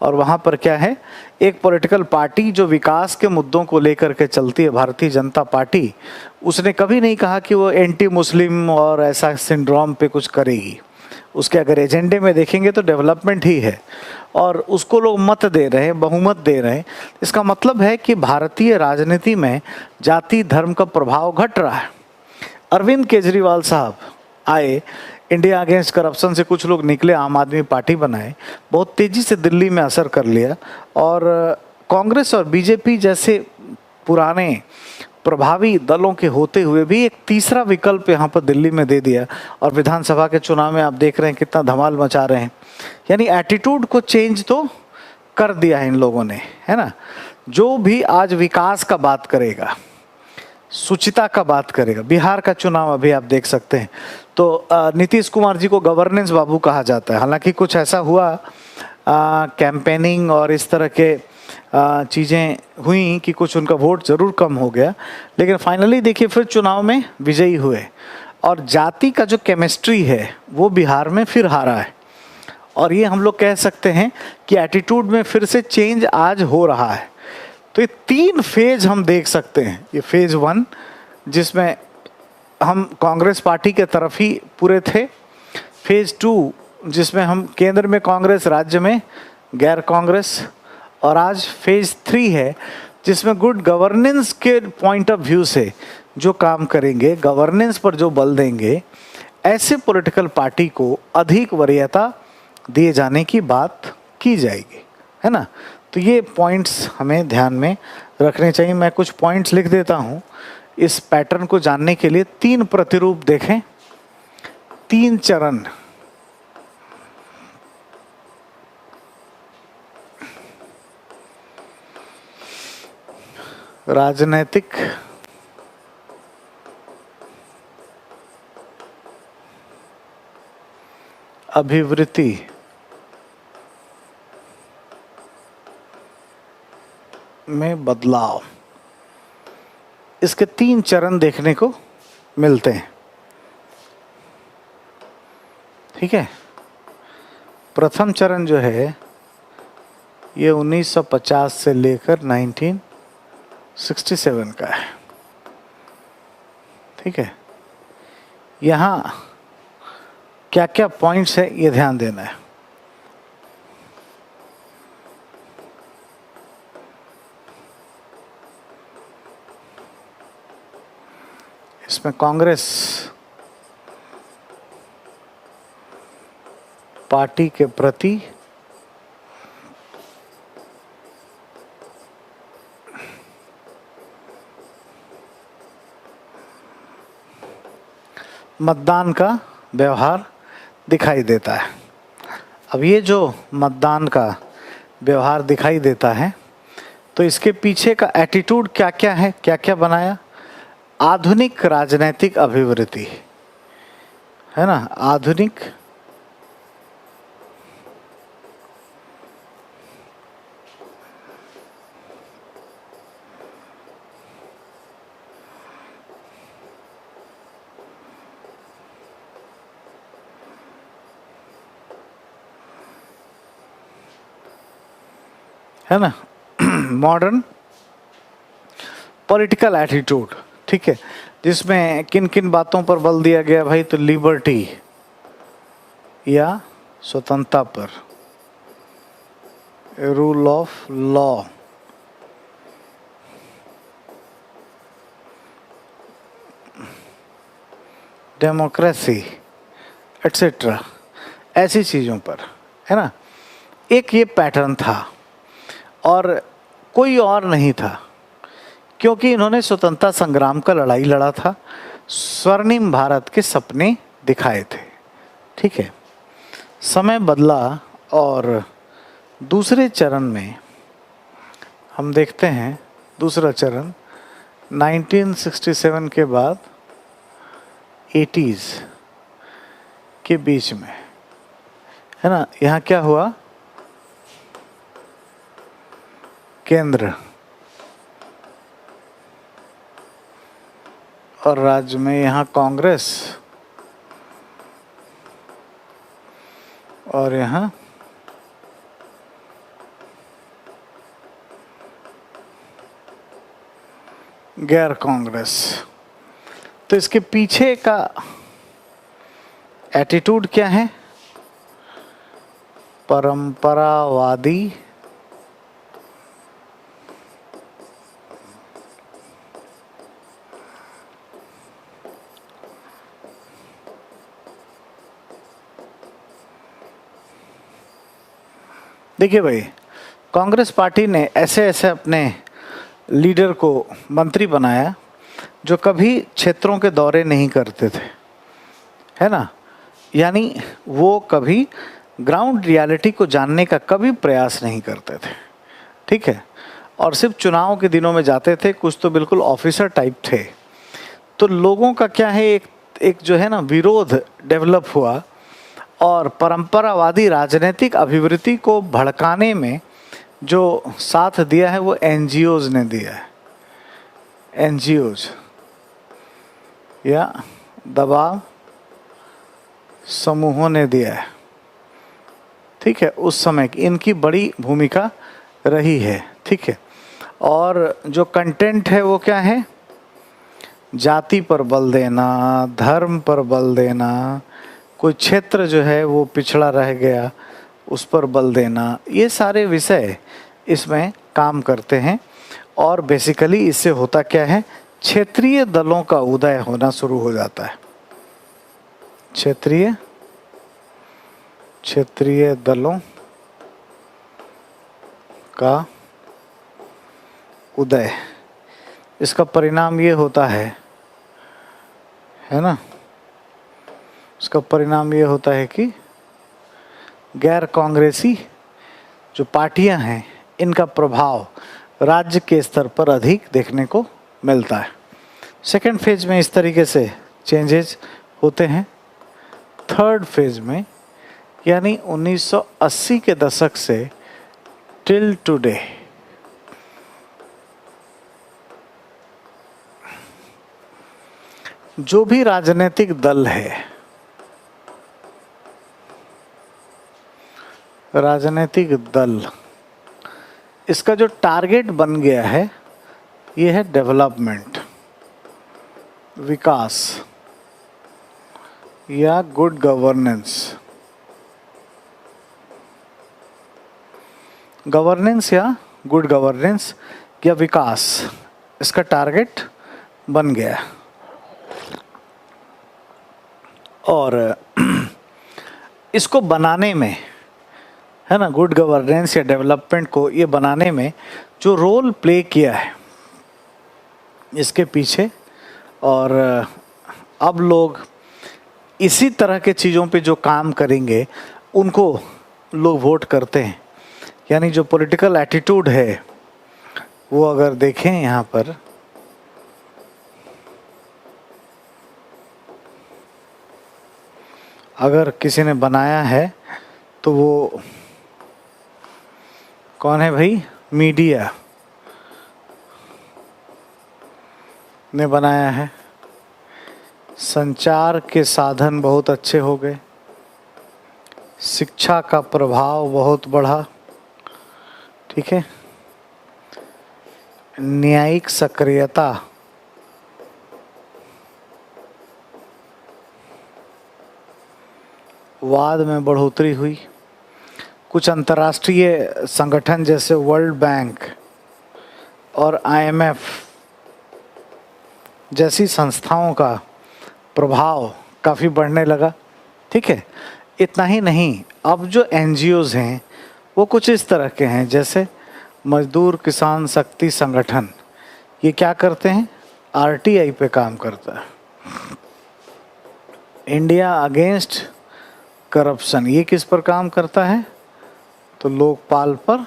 Speaker 1: और वहाँ पर क्या है, एक पॉलिटिकल पार्टी जो विकास के मुद्दों को लेकर के चलती है, भारतीय जनता पार्टी, उसने कभी नहीं कहा कि वो एंटी मुस्लिम और ऐसा सिंड्रोम पे कुछ करेगी। उसके अगर एजेंडे में देखेंगे तो डेवलपमेंट ही है और उसको लोग मत दे रहे हैं, बहुमत दे रहे हैं। इसका मतलब है कि भारतीय राजनीति में जाति धर्म का प्रभाव घट रहा है। अरविंद केजरीवाल साहब आए, इंडिया अगेंस्ट करप्शन से कुछ लोग निकले, आम आदमी पार्टी बनाए, बहुत तेज़ी से दिल्ली में असर कर लिया और कांग्रेस और बीजेपी जैसे पुराने प्रभावी दलों के होते हुए भी एक तीसरा विकल्प यहाँ पर दिल्ली में दे दिया। और विधानसभा के चुनाव में आप देख रहे हैं कितना धमाल मचा रहे हैं। यानी एटीट्यूड को चेंज तो कर दिया है इन लोगों ने, है ना। जो भी आज विकास का बात करेगा, सुचिता का बात करेगा, बिहार का चुनाव अभी आप देख सकते हैं, तो नीतीश कुमार जी को गवर्नेंस बाबू कहा जाता है। हालांकि कुछ ऐसा हुआ कैंपेनिंग और इस तरह के चीज़ें हुई कि कुछ उनका वोट ज़रूर कम हो गया, लेकिन फाइनली देखिए फिर चुनाव में विजयी हुए। और जाति का जो केमिस्ट्री है वो बिहार में फिर हारा है, और ये हम लोग कह सकते हैं कि एटीट्यूड में फिर से चेंज आज हो रहा है। तो ये 3 फेज हम देख सकते हैं। ये फेज 1 जिसमें हम कांग्रेस पार्टी के तरफ ही पूरे थे, फेज 2 जिसमें हम केंद्र में कांग्रेस, राज्य में गैर कांग्रेस, और आज फेज 3 है जिसमें गुड गवर्नेंस के पॉइंट ऑफ व्यू से जो काम करेंगे, गवर्नेंस पर जो बल देंगे, ऐसे पॉलिटिकल पार्टी को अधिक वरीयता दिए जाने की बात की जाएगी, है ना। तो ये पॉइंट्स हमें ध्यान में रखने चाहिए। मैं कुछ पॉइंट्स लिख देता हूँ इस पैटर्न को जानने के लिए। 3 प्रतिरूप देखें, 3 चरण। राजनैतिक अभिवृत्ति में बदलाव, इसके 3 चरण देखने को मिलते हैं, ठीक है। प्रथम चरण जो है ये 1950 से लेकर 1967 का है, ठीक है। यहाँ क्या क्या पॉइंट्स है ये ध्यान देना है। इसमें कांग्रेस पार्टी के प्रति मतदान का व्यवहार दिखाई देता है। अब ये जो मतदान का व्यवहार दिखाई देता है, तो इसके पीछे का एटीट्यूड क्या क्या है, क्या क्या बनाया। आधुनिक राजनीतिक अभिवृत्ति, है ना, आधुनिक है ना, मॉडर्न पॉलिटिकल एटीट्यूड, ठीक है, जिसमें किन किन बातों पर बल दिया गया भाई, तो लिबर्टी या स्वतंत्रता पर, rule of law, democracy etcetera, ऐसी चीज़ों पर, है ना। एक ये पैटर्न था और कोई और नहीं था, क्योंकि इन्होंने स्वतंत्रता संग्राम का लड़ाई लड़ा था, स्वर्णिम भारत के सपने दिखाए थे, ठीक है। समय बदला और दूसरे चरण में हम देखते हैं, दूसरा चरण 1967 के बाद 80s के बीच में, है ना। यहाँ क्या हुआ, केंद्र और राज्य में यहाँ कांग्रेस और यहाँ गैर कांग्रेस। तो इसके पीछे का एटीट्यूड क्या है, परंपरावादी देखिए भाई, कांग्रेस पार्टी ने ऐसे ऐसे अपने लीडर को मंत्री बनाया जो कभी क्षेत्रों के दौरे नहीं करते थे, है ना। यानी वो कभी ग्राउंड रियलिटी को जानने का कभी प्रयास नहीं करते थे, ठीक है, और सिर्फ चुनाव के दिनों में जाते थे। कुछ तो बिल्कुल ऑफिसर टाइप थे। तो लोगों का क्या है, एक जो है ना विरोध डेवलप हुआ, और परंपरावादी राजनीतिक अभिवृत्ति को भड़काने में जो साथ दिया है वो एनजीओज ने दिया है। एनजीओज या दबाव समूहों ने दिया है, ठीक है। उस समय की इनकी बड़ी भूमिका रही है, ठीक है। और जो कंटेंट है वो क्या है, जाति पर बल देना, धर्म पर बल देना, कोई क्षेत्र जो है वो पिछड़ा रह गया उस पर बल देना, ये सारे विषय इसमें काम करते हैं। और बेसिकली इससे होता क्या है, क्षेत्रीय दलों का उदय होना शुरू हो जाता है। क्षेत्रीय दलों का उदय, इसका परिणाम ये होता है ना, इसका परिणाम ये होता है कि गैर कांग्रेसी जो पार्टियां हैं इनका प्रभाव राज्य के स्तर पर अधिक देखने को मिलता है। सेकेंड फेज में इस तरीके से चेंजेस होते हैं। थर्ड फेज में यानी 1980 के दशक से टिल टुडे जो भी राजनीतिक दल है, राजनीतिक दल, इसका जो टारगेट बन गया है ये है डेवलपमेंट, विकास या गुड गवर्नेंस। गवर्नेंस या गुड गवर्नेंस या विकास, इसका टारगेट बन गया। और इसको बनाने में है ना, गुड गवर्नेंस या डेवलपमेंट को ये बनाने में जो रोल प्ले किया है इसके पीछे, और अब लोग इसी तरह के चीज़ों पे जो काम करेंगे उनको लोग वोट करते हैं। यानी जो पॉलिटिकल एटीट्यूड है वो अगर देखें यहाँ पर, अगर किसी ने बनाया है तो वो कौन है भाई, मीडिया ने बनाया है। संचार के साधन बहुत अच्छे हो गए, शिक्षा का प्रभाव बहुत बढ़ा, ठीक है, न्यायिक सक्रियता, वाद में बढ़ोतरी हुई। कुछ अंतर्राष्ट्रीय संगठन जैसे वर्ल्ड बैंक और आईएमएफ जैसी संस्थाओं का प्रभाव काफ़ी बढ़ने लगा, ठीक है। इतना ही नहीं, अब जो एनजीओज हैं वो कुछ इस तरह के हैं, जैसे मजदूर किसान शक्ति संगठन, ये क्या करते हैं, आरटीआई पे काम करता है। इंडिया अगेंस्ट करप्शन, ये किस पर काम करता है, तो लोकपाल पर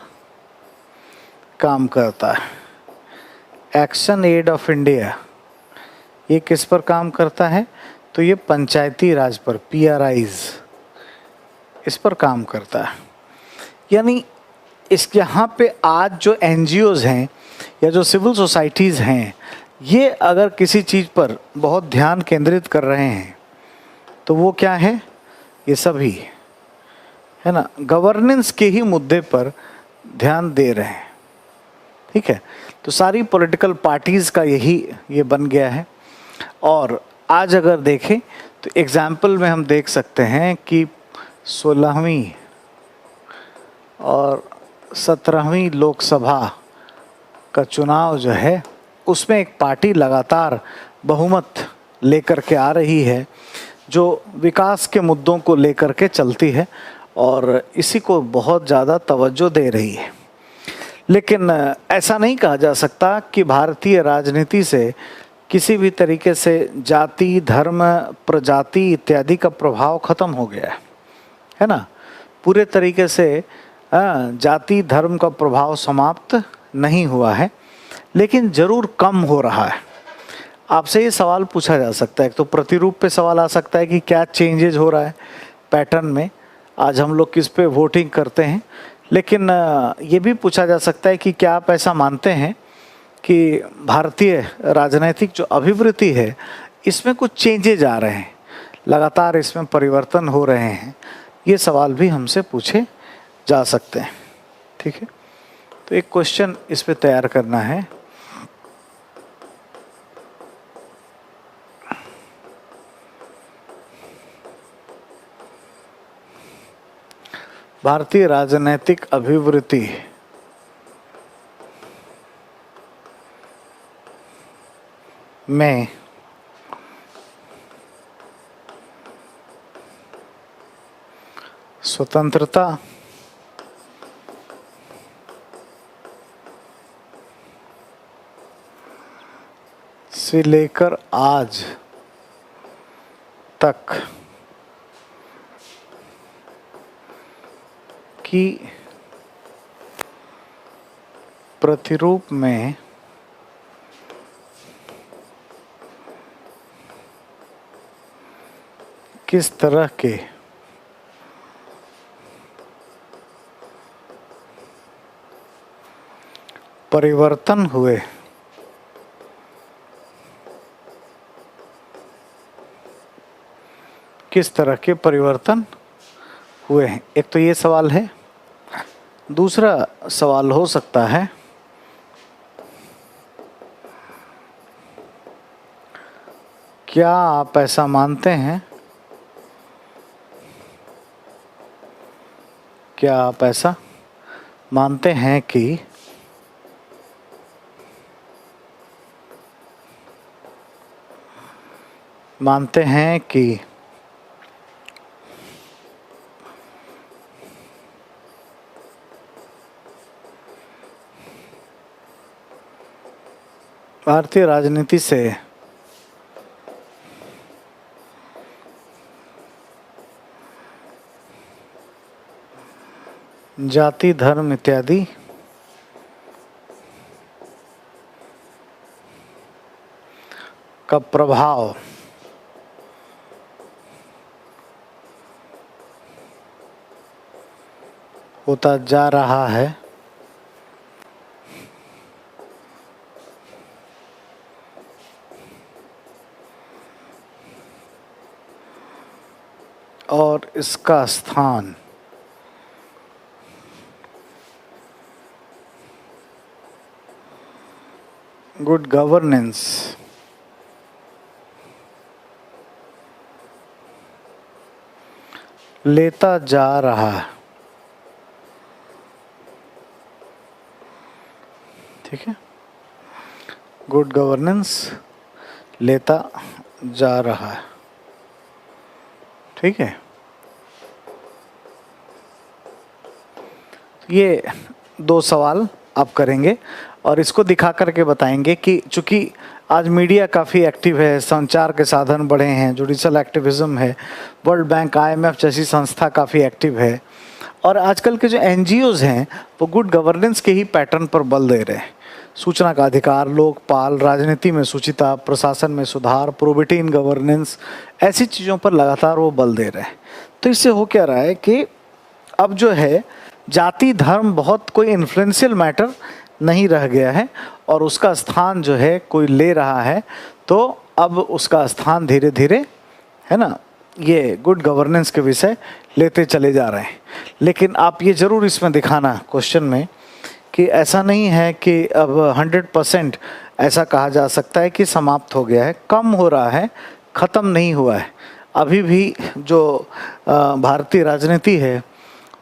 Speaker 1: काम करता है। एक्शन एड ऑफ इंडिया, ये किस पर काम करता है, तो ये पंचायती राज पर, पीआरआईज, इस पर काम करता है। यानी इस यहाँ पे आज जो एनजीओज हैं या जो सिविल सोसाइटीज़ हैं, ये अगर किसी चीज़ पर बहुत ध्यान केंद्रित कर रहे हैं तो वो क्या है, ये सभी है ना गवर्नेंस के ही मुद्दे पर ध्यान दे रहे हैं, ठीक है। तो सारी पॉलिटिकल पार्टीज़ का ये बन गया है। और आज अगर देखें तो एग्जाम्पल में हम देख सकते हैं कि 16वीं और 17वीं लोकसभा का चुनाव जो है उसमें एक पार्टी लगातार बहुमत लेकर के आ रही है, जो विकास के मुद्दों को लेकर के चलती है और इसी को बहुत ज़्यादा तवज्जो दे रही है। लेकिन ऐसा नहीं कहा जा सकता कि भारतीय राजनीति से किसी भी तरीके से जाति, धर्म, प्रजाति इत्यादि का प्रभाव खत्म हो गया है ना। पूरे तरीके से जाति धर्म का प्रभाव समाप्त नहीं हुआ है, लेकिन जरूर कम हो रहा है। आपसे ये सवाल पूछा जा सकता है, एक तो प्रतिरूप पे सवाल आ सकता है कि क्या चेंजेज हो रहा है पैटर्न में। आज हम लोग किस पे वोटिंग करते हैं, लेकिन ये भी पूछा जा सकता है कि क्या आप ऐसा मानते हैं कि भारतीय राजनीतिक जो अभिवृत्ति है इसमें कुछ चेंजेज आ रहे हैं, लगातार इसमें परिवर्तन हो रहे हैं। ये सवाल भी हमसे पूछे जा सकते हैं। ठीक है, तो एक क्वेश्चन इस पे तैयार करना है। भारतीय राजनीतिक अभिवृत्ति में स्वतंत्रता से लेकर आज तक की प्रतिरूप में किस तरह के परिवर्तन हुए, किस तरह के परिवर्तन हुए हैं। एक तो ये सवाल है। दूसरा सवाल हो सकता है क्या आप ऐसा मानते हैं, क्या आप ऐसा मानते हैं कि भारतीय राजनीति से जाति धर्म इत्यादि का प्रभाव होता जा रहा है और इसका स्थान गुड गवर्नेंस लेता जा रहा है। ठीक है, गुड गवर्नेंस लेता जा रहा है। ठीक है, ये दो सवाल आप करेंगे और इसको दिखा करके बताएंगे कि चूंकि आज मीडिया काफ़ी एक्टिव है, संचार के साधन बढ़े हैं, जुडिशल एक्टिविज्म है, वर्ल्ड बैंक IMF जैसी संस्था काफ़ी एक्टिव है और आजकल के जो NGOs हैं वो गुड गवर्नेंस के ही पैटर्न पर बल दे रहे हैं। सूचना का अधिकार, लोकपाल, राजनीति में शुचिता, प्रशासन में सुधार, प्रोबिटी इन गवर्नेंस, ऐसी चीज़ों पर लगातार वो बल दे रहे हैं। तो इससे हो क्या रहा है कि अब जो है जाति धर्म बहुत कोई इन्फ्लुएंशियल मैटर नहीं रह गया है और उसका स्थान जो है कोई ले रहा है, तो अब उसका स्थान धीरे धीरे है ना ये गुड गवर्नेंस के विषय लेते चले जा रहे हैं। लेकिन आप ये ज़रूर इसमें दिखाना क्वेश्चन में कि ऐसा नहीं है कि अब 100% ऐसा कहा जा सकता है कि समाप्त हो गया है, कम हो रहा है, ख़त्म नहीं हुआ है। अभी भी जो भारतीय राजनीति है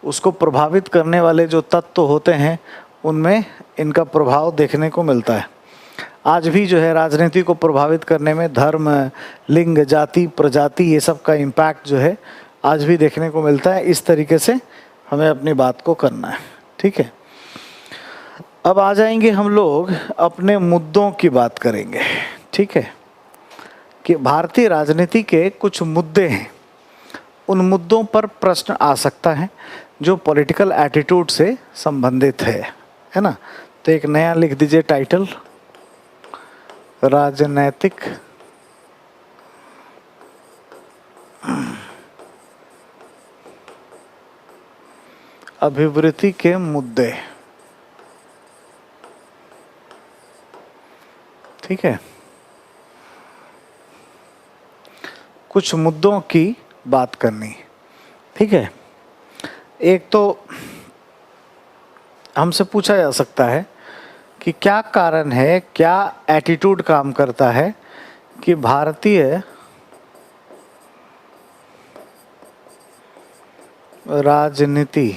Speaker 1: उसको प्रभावित करने वाले जो तत्व होते हैं उनमें इनका प्रभाव देखने को मिलता है। आज भी जो है राजनीति को प्रभावित करने में धर्म, लिंग, जाति, प्रजाति, ये सब का इम्पैक्ट जो है आज भी देखने को मिलता है। इस तरीके से हमें अपनी बात को करना है। ठीक है, अब आ जाएंगे हम लोग अपने मुद्दों की बात करेंगे। ठीक है, कि भारतीय राजनीति के कुछ मुद्दे हैं उन मुद्दों पर प्रश्न आ सकता है जो पॉलिटिकल एटीट्यूड से संबंधित है ना। तो एक नया लिख दीजिए टाइटल, राजनैतिक अभिवृद्धि के मुद्दे। ठीक है, कुछ मुद्दों की बात करनी। ठीक है, एक तो हमसे पूछा जा सकता है कि क्या कारण है, क्या एटीट्यूड काम करता है कि भारतीय राजनीति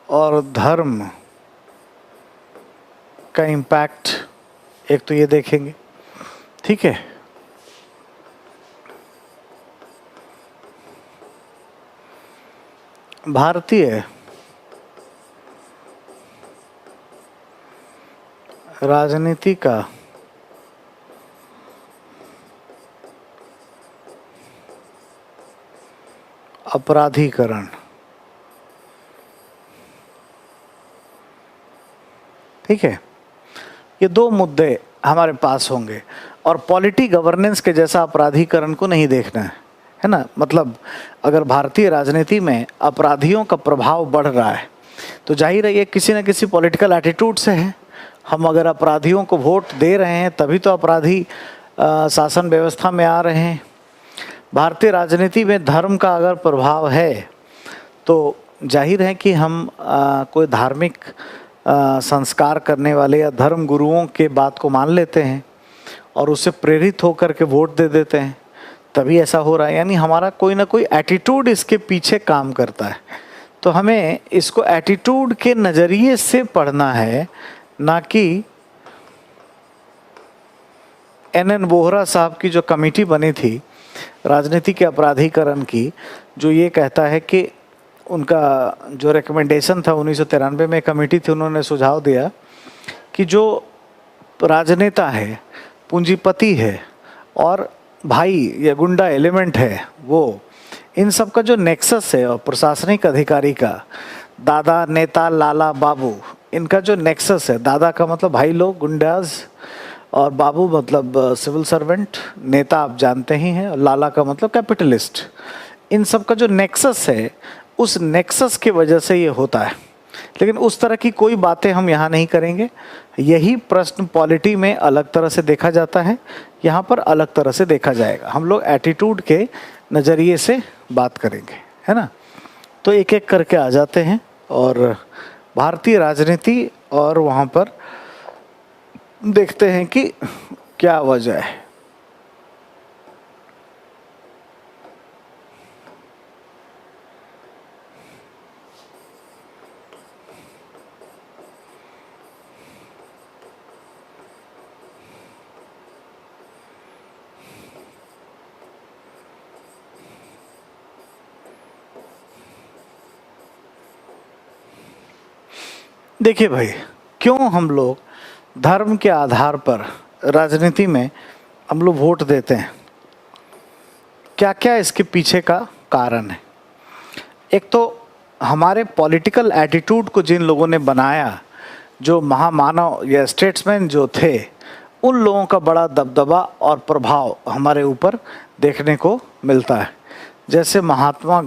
Speaker 1: और धर्म का इम्पैक्ट, एक तो ये देखेंगे। ठीक है, भारतीय राजनीति का अपराधीकरण। ठीक है, ये दो मुद्दे हमारे पास होंगे और पॉलिटी गवर्नेंस के जैसा अपराधीकरण को नहीं देखना है ना। मतलब अगर भारतीय राजनीति में अपराधियों का प्रभाव बढ़ रहा है तो जाहिर है ये किसी न किसी पॉलिटिकल एटीट्यूड से है। हम अगर अपराधियों को वोट दे रहे हैं तभी तो अपराधी शासन व्यवस्था में आ रहे हैं। भारतीय राजनीति में धर्म का अगर प्रभाव है तो जाहिर है कि हम कोई धार्मिक संस्कार करने वाले या धर्म गुरुओं के बात को मान लेते हैं और उससे प्रेरित होकर के वोट दे देते हैं, तभी ऐसा हो रहा है। यानी हमारा कोई ना कोई एटीट्यूड इसके पीछे काम करता है। तो हमें इसको एटीट्यूड के नज़रिए से पढ़ना है, ना कि NN बोहरा साहब की जो कमेटी बनी थी राजनीति के अपराधीकरण की, जो ये कहता है कि उनका जो रिकमेंडेशन था 1993 में कमेटी थी, उन्होंने सुझाव दिया कि जो राजनेता है, पूंजीपति है और भाई या गुंडा एलिमेंट है, वो इन सब का जो नेक्सस है और प्रशासनिक अधिकारी का, दादा, नेता, लाला, बाबू, इनका जो नेक्सस है, दादा का मतलब भाई लोग गुंडाज और बाबू मतलब सिविल सर्वेंट, नेता आप जानते ही हैं, और लाला का मतलब कैपिटलिस्ट। इन सब का जो नेक्सस है, उस नेक्सस की वजह से ये होता है। लेकिन उस तरह की कोई बातें हम यहाँ नहीं करेंगे। यही प्रश्न पॉलिटी में अलग तरह से देखा जाता है, यहाँ पर अलग तरह से देखा जाएगा। हम लोग एटीट्यूड के नज़रिए से बात करेंगे, है ना। तो एक एक करके आ जाते हैं और भारतीय राजनीति और वहाँ पर देखते हैं कि क्या वजह है। देखिए भाई, क्यों हम लोग धर्म के आधार पर राजनीति में हम लोग वोट देते हैं, क्या क्या इसके पीछे का कारण है। एक तो हमारे पॉलिटिकल एटीट्यूड को जिन लोगों ने बनाया, जो महामानव या स्टेट्समैन जो थे, उन लोगों का बड़ा दबदबा और प्रभाव हमारे ऊपर देखने को मिलता है। जैसे महात्मा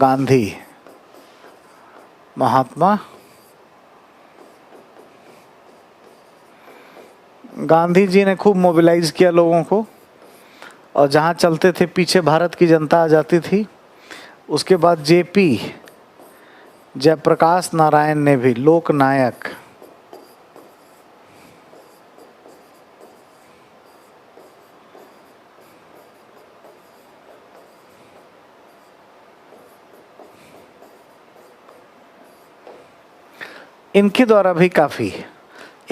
Speaker 1: गांधी जी ने खूब मोबिलाइज किया लोगों को, और जहाँ चलते थे पीछे भारत की जनता आ जाती थी। उसके बाद JP जयप्रकाश नारायण ने भी लोकनायक, इनके द्वारा भी काफ़ी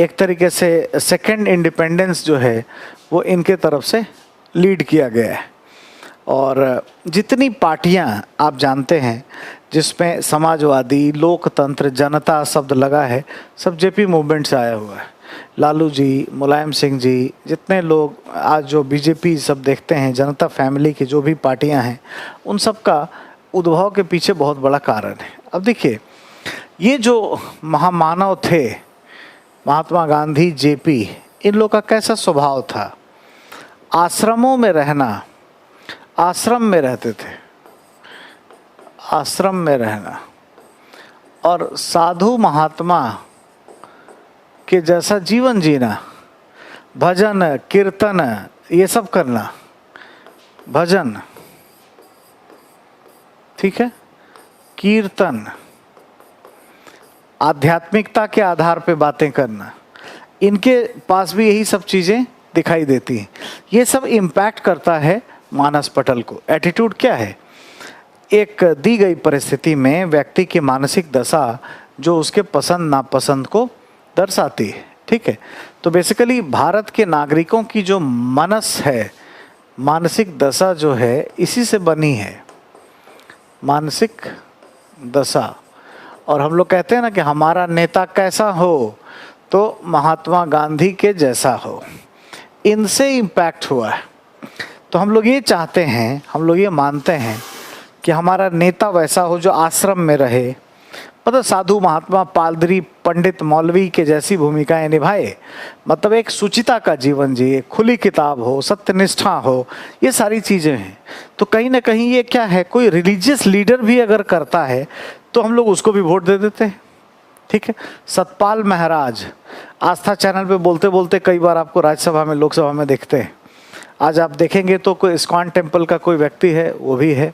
Speaker 1: एक तरीके से सेकंड इंडिपेंडेंस जो है वो इनके तरफ से लीड किया गया है। और जितनी पार्टियां आप जानते हैं जिसमें समाजवादी, लोकतंत्र, जनता शब्द लगा है, सब JP मूवमेंट से आया हुआ है। लालू जी, मुलायम सिंह जी, जितने लोग आज जो बीजेपी सब देखते हैं, जनता फैमिली की जो भी पार्टियां हैं, उन सब का उद्भव के पीछे बहुत बड़ा कारण है। अब देखिए, ये जो महामानव थे महात्मा गांधी, जेपी, इन लोग का कैसा स्वभाव था? आश्रमों में रहना, आश्रम में रहते थे, आश्रम में रहना, और साधु महात्मा के जैसा जीवन जीना, भजन कीर्तन ये सब करना, भजन, ठीक है, कीर्तन, आध्यात्मिकता के आधार पे बातें करना, इनके पास भी यही सब चीजें दिखाई देती हैं। ये सब इम्पैक्ट करता है मानस पटल को। एटीट्यूड क्या है? एक दी गई परिस्थिति में व्यक्ति की मानसिक दशा जो उसके पसंद नापसंद को दर्शाती है, ठीक है। तो बेसिकली भारत के नागरिकों की जो मनस है, मानसिक दशा जो है, इसी से बनी है, मानसिक दशा। और हम लोग कहते हैं ना कि हमारा नेता कैसा हो, तो महात्मा गांधी के जैसा हो, इनसे इम्पैक्ट हुआ है। तो हम लोग ये चाहते हैं, हम लोग ये मानते हैं कि हमारा नेता वैसा हो जो आश्रम में रहे, मतलब साधु महात्मा, पादरी, पंडित, मौलवी के जैसी भूमिकाएं निभाए, मतलब एक सुचिता का जीवन जिए, खुली किताब हो, सत्यनिष्ठा हो, ये सारी चीज़ें हैं। तो कहीं ना कहीं ये क्या है, कोई रिलीजियस लीडर भी अगर करता है तो हम लोग उसको भी वोट दे देते हैं, ठीक है। सतपाल महाराज आस्था चैनल पे बोलते बोलते कई बार आपको राज्यसभा में, लोकसभा में देखते हैं। आज आप देखेंगे तो कोई इस्कॉन टेम्पल का कोई व्यक्ति है, वो भी है,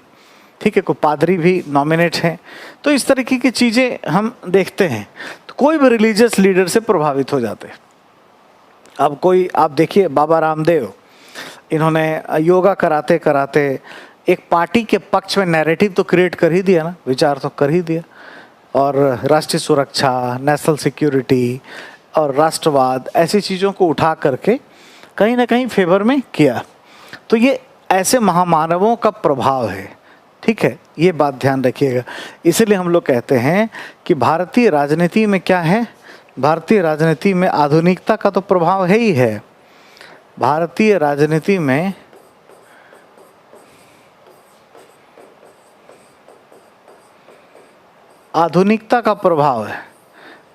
Speaker 1: ठीक है, कोई पादरी भी नॉमिनेट हैं। तो इस तरीके की चीज़ें हम देखते हैं। तो कोई भी रिलीजियस लीडर से प्रभावित हो जाते हैं। अब कोई आप देखिए, बाबा रामदेव, इन्होंने योगा कराते कराते एक पार्टी के पक्ष में नैरेटिव तो क्रिएट कर ही दिया ना, विचार तो कर ही दिया, और राष्ट्रीय सुरक्षा, नेशनल सिक्योरिटी और राष्ट्रवाद, ऐसी चीज़ों को उठा करके कहीं ना कहीं फेवर में किया। तो ये ऐसे महामानवों का प्रभाव है, ठीक है, ये बात ध्यान रखिएगा। इसीलिए हम लोग कहते हैं कि भारतीय राजनीति में क्या है, भारतीय राजनीति में आधुनिकता का तो प्रभाव है ही है। भारतीय राजनीति में आधुनिकता का प्रभाव है,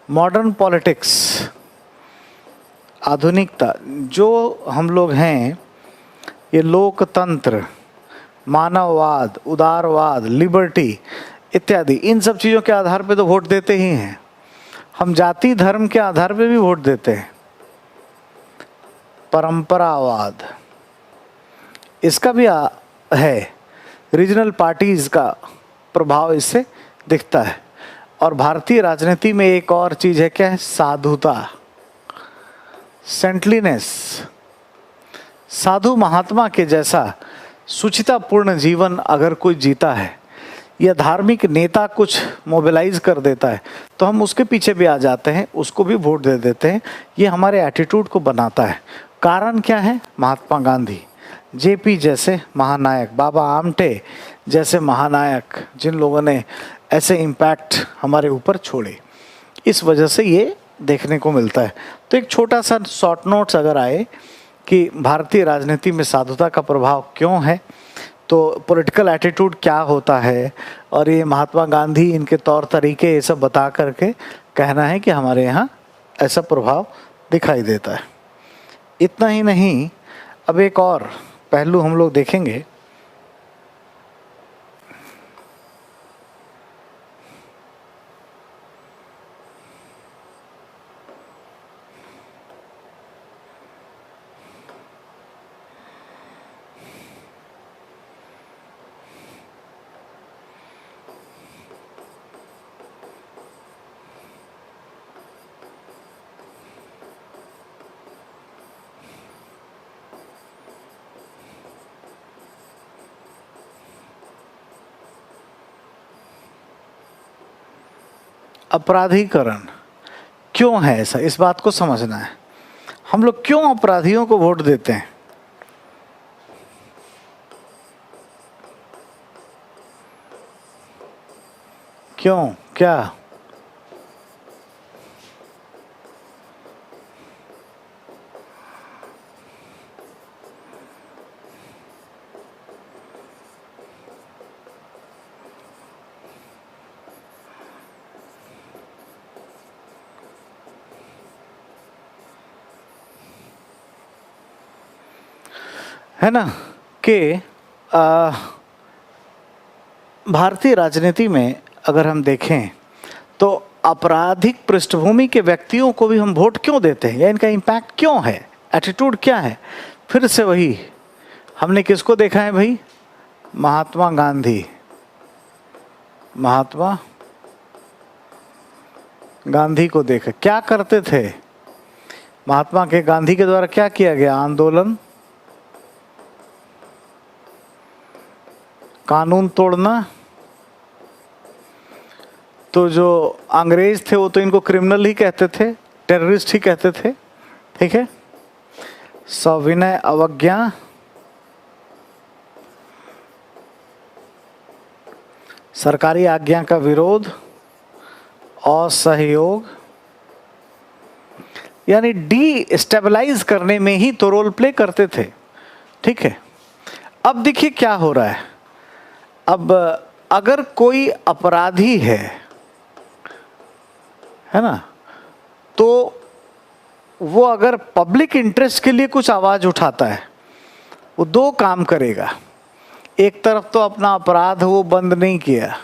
Speaker 1: मॉडर्न पॉलिटिक्स, आधुनिकता। जो हम लोग हैं, ये लोकतंत्र, मानववाद, उदारवाद, लिबर्टी इत्यादि, इन सब चीज़ों के आधार पे तो वोट देते ही हैं। हम जाति धर्म के आधार पे भी वोट देते हैं। परंपरावाद, इसका भी है, रीजनल पार्टीज का प्रभाव इससे दिखता है। और भारतीय राजनीति में एक और चीज़ है, क्या है? साधुता, सेंटलीनेस। साधु महात्मा के जैसा सुचितापूर्ण जीवन अगर कोई जीता है, या धार्मिक नेता कुछ मोबिलाइज कर देता है, तो हम उसके पीछे भी आ जाते हैं, उसको भी वोट दे देते हैं। ये हमारे एटीट्यूड को बनाता है। कारण क्या है? महात्मा गांधी, जेपी जैसे महानायक, बाबा आमटे जैसे महानायक, जिन लोगों ने ऐसे इम्पैक्ट हमारे ऊपर छोड़े, इस वजह से ये देखने को मिलता है। तो एक छोटा सा शॉर्ट नोट्स अगर आए कि भारतीय राजनीति में साधुता का प्रभाव क्यों है, तो पॉलिटिकल एटीट्यूड क्या होता है, और ये महात्मा गांधी, इनके तौर तरीके, ये सब बता करके कहना है कि हमारे यहाँ ऐसा प्रभाव दिखाई देता है। इतना ही नहीं, अब एक और पहलू हम लोग देखेंगे। अपराधीकरण क्यों है ऐसा, इस बात को समझना है। हम लोग क्यों अपराधियों को वोट देते हैं? क्यों, क्या? है ना, कि भारतीय राजनीति में अगर हम देखें तो आपराधिक पृष्ठभूमि के व्यक्तियों को भी हम वोट क्यों देते हैं, या इनका इम्पैक्ट क्यों है, एटीट्यूड क्या है। फिर से वही, हमने किसको देखा है भाई, महात्मा गांधी। महात्मा गांधी को देखा, क्या करते थे महात्मा के गांधी के द्वारा, क्या किया गया, आंदोलन, कानून तोड़ना। तो जो अंग्रेज थे वो तो इनको क्रिमिनल ही कहते थे, टेररिस्ट ही कहते थे, ठीक है। सविनय अवज्ञा, सरकारी आज्ञा का विरोध, असहयोग, यानी डी-स्टेबलाइज करने में ही तो रोल प्ले करते थे, ठीक है। अब देखिए क्या हो रहा है, अब अगर कोई अपराधी है ना, तो वो अगर पब्लिक इंटरेस्ट के लिए कुछ आवाज उठाता है, वो दो काम करेगा। एक तरफ तो अपना अपराध वो बंद नहीं किया,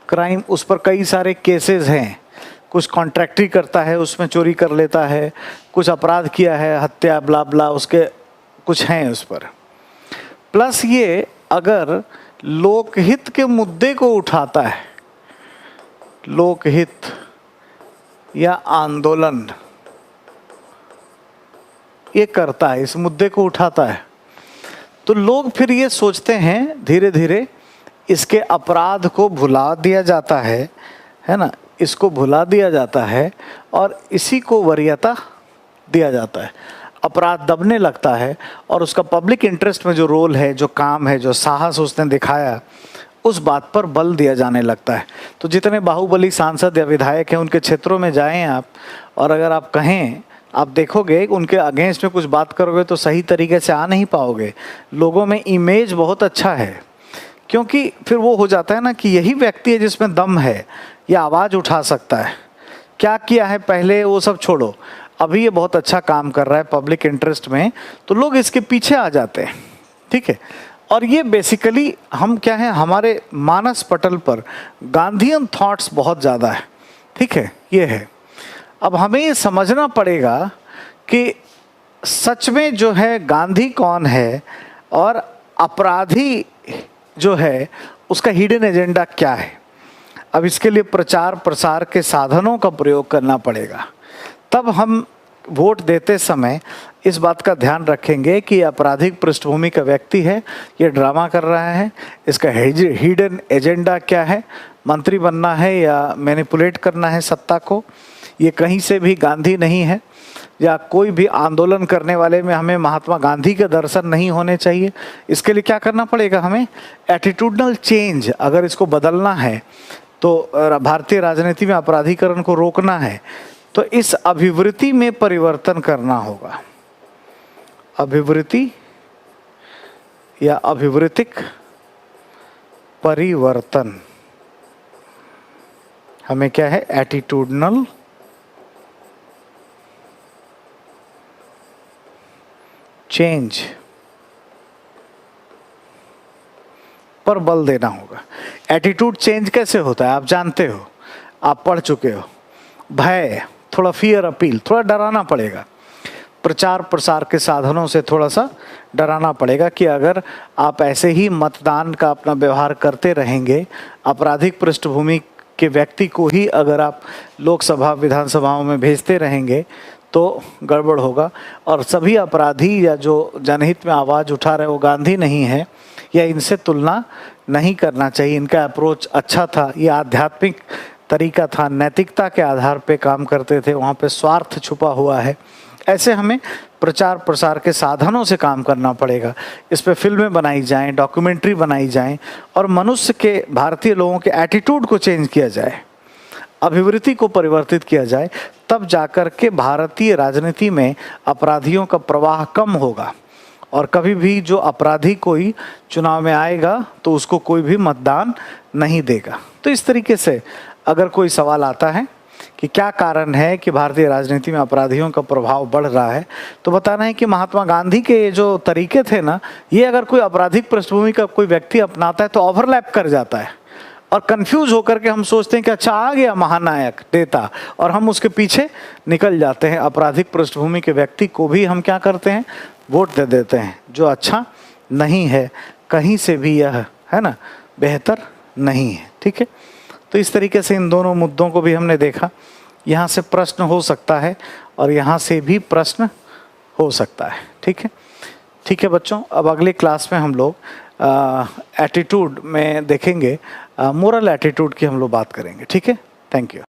Speaker 1: क्राइम, उस पर कई सारे केसेस हैं, कुछ कॉन्ट्रैक्टरी करता है उसमें चोरी कर लेता है, कुछ अपराध किया है, हत्या ब्ला ब्ला, उसके कुछ हैं उस पर। प्लस ये अगर लोकहित के मुद्दे को उठाता है, लोकहित या आंदोलन ये करता है, इस मुद्दे को उठाता है, तो लोग फिर ये सोचते हैं, धीरे धीरे इसके अपराध को भुला दिया जाता है ना, इसको भुला दिया जाता है और इसी को वरीयता दिया जाता है, अपराध दबने लगता है और उसका पब्लिक इंटरेस्ट में जो रोल है, जो काम है, जो साहस उसने दिखाया, उस बात पर बल दिया जाने लगता है। तो जितने बाहुबली सांसद या विधायक हैं उनके क्षेत्रों में जाएं आप, और अगर आप कहें, आप देखोगे उनके अगेंस्ट में कुछ बात करोगे तो सही तरीके से आ नहीं पाओगे। लोगों में इमेज बहुत अच्छा है, क्योंकि फिर वो हो जाता है ना कि यही व्यक्ति है जिसमें दम है, या आवाज़ उठा सकता है। क्या किया है पहले वो सब छोड़ो, अभी ये बहुत अच्छा काम कर रहा है पब्लिक इंटरेस्ट में, तो लोग इसके पीछे आ जाते हैं, ठीक है। और ये बेसिकली हम क्या है, हमारे मानस पटल पर गांधीयन थॉट्स बहुत ज़्यादा है, ठीक है, ये है। अब हमें ये समझना पड़ेगा कि सच में जो है गांधी कौन है और अपराधी जो है उसका हिडन एजेंडा क्या है। अब इसके लिए प्रचार प्रसार के साधनों का प्रयोग करना पड़ेगा, तब हम वोट देते समय इस बात का ध्यान रखेंगे कि आपराधिक पृष्ठभूमि का व्यक्ति है, ये ड्रामा कर रहा है, इसका हिडन एजेंडा क्या है, मंत्री बनना है या मैनिपुलेट करना है सत्ता को, ये कहीं से भी गांधी नहीं है, या कोई भी आंदोलन करने वाले में हमें महात्मा गांधी के दर्शन नहीं होने चाहिए। इसके लिए क्या करना पड़ेगा, हमें एटीट्यूडनल चेंज, अगर इसको बदलना है तो भारतीय राजनीति में अपराधीकरण को रोकना है, तो इस अभिवृत्ति में परिवर्तन करना होगा। अभिवृत्ति या अभिवृत्तिक परिवर्तन, हमें क्या है, एटीट्यूडनल चेंज पर बल देना होगा। एटीट्यूड चेंज कैसे होता है आप जानते हो, आप पढ़ चुके हो। भय, थोड़ा फियर अपील, थोड़ा डराना पड़ेगा, प्रचार प्रसार के साधनों से थोड़ा सा डराना पड़ेगा कि अगर आप ऐसे ही मतदान का अपना व्यवहार करते रहेंगे, आपराधिक पृष्ठभूमि के व्यक्ति को ही अगर आप लोकसभा विधानसभाओं में भेजते रहेंगे तो गड़बड़ होगा। और सभी अपराधी या जो जनहित में आवाज़ उठा रहे वो गांधी नहीं है, या इनसे तुलना नहीं करना चाहिए। इनका अप्रोच अच्छा था, ये आध्यात्मिक तरीका था, नैतिकता के आधार पे काम करते थे, वहाँ पे स्वार्थ छुपा हुआ है। ऐसे हमें प्रचार प्रसार के साधनों से काम करना पड़ेगा। इस पे फिल्में बनाई जाएं, डॉक्यूमेंट्री बनाई जाएं और मनुष्य के, भारतीय लोगों के एटीट्यूड को चेंज किया जाए, अभिवृत्ति को परिवर्तित किया जाए, तब जाकर के भारतीय राजनीति में अपराधियों का प्रवाह कम होगा। और कभी भी जो अपराधी कोई चुनाव में आएगा तो उसको कोई भी मतदान नहीं देगा। तो इस तरीके से अगर कोई सवाल आता है कि क्या कारण है कि भारतीय राजनीति में अपराधियों का प्रभाव बढ़ रहा है, तो बताना है कि महात्मा गांधी के जो तरीके थे ना, ये अगर कोई आपराधिक पृष्ठभूमि का कोई व्यक्ति अपनाता है तो ओवरलैप कर जाता है और कंफ्यूज होकर के हम सोचते हैं कि अच्छा आ गया महानायक नेता, और हम उसके पीछे निकल जाते हैं। आपराधिक पृष्ठभूमि के व्यक्ति को भी हम क्या करते हैं, वोट दे देते हैं, जो अच्छा नहीं है, कहीं से भी यह है ना बेहतर नहीं है। ठीक है, तो इस तरीके से इन दोनों मुद्दों को भी हमने देखा। यहाँ से प्रश्न हो सकता है और यहाँ से भी प्रश्न हो सकता है। ठीक है, ठीक है बच्चों, अब अगले क्लास में हम लोग एटीट्यूड में देखेंगे, मोरल एटीट्यूड की हम लोग बात करेंगे। ठीक है, थैंक यू।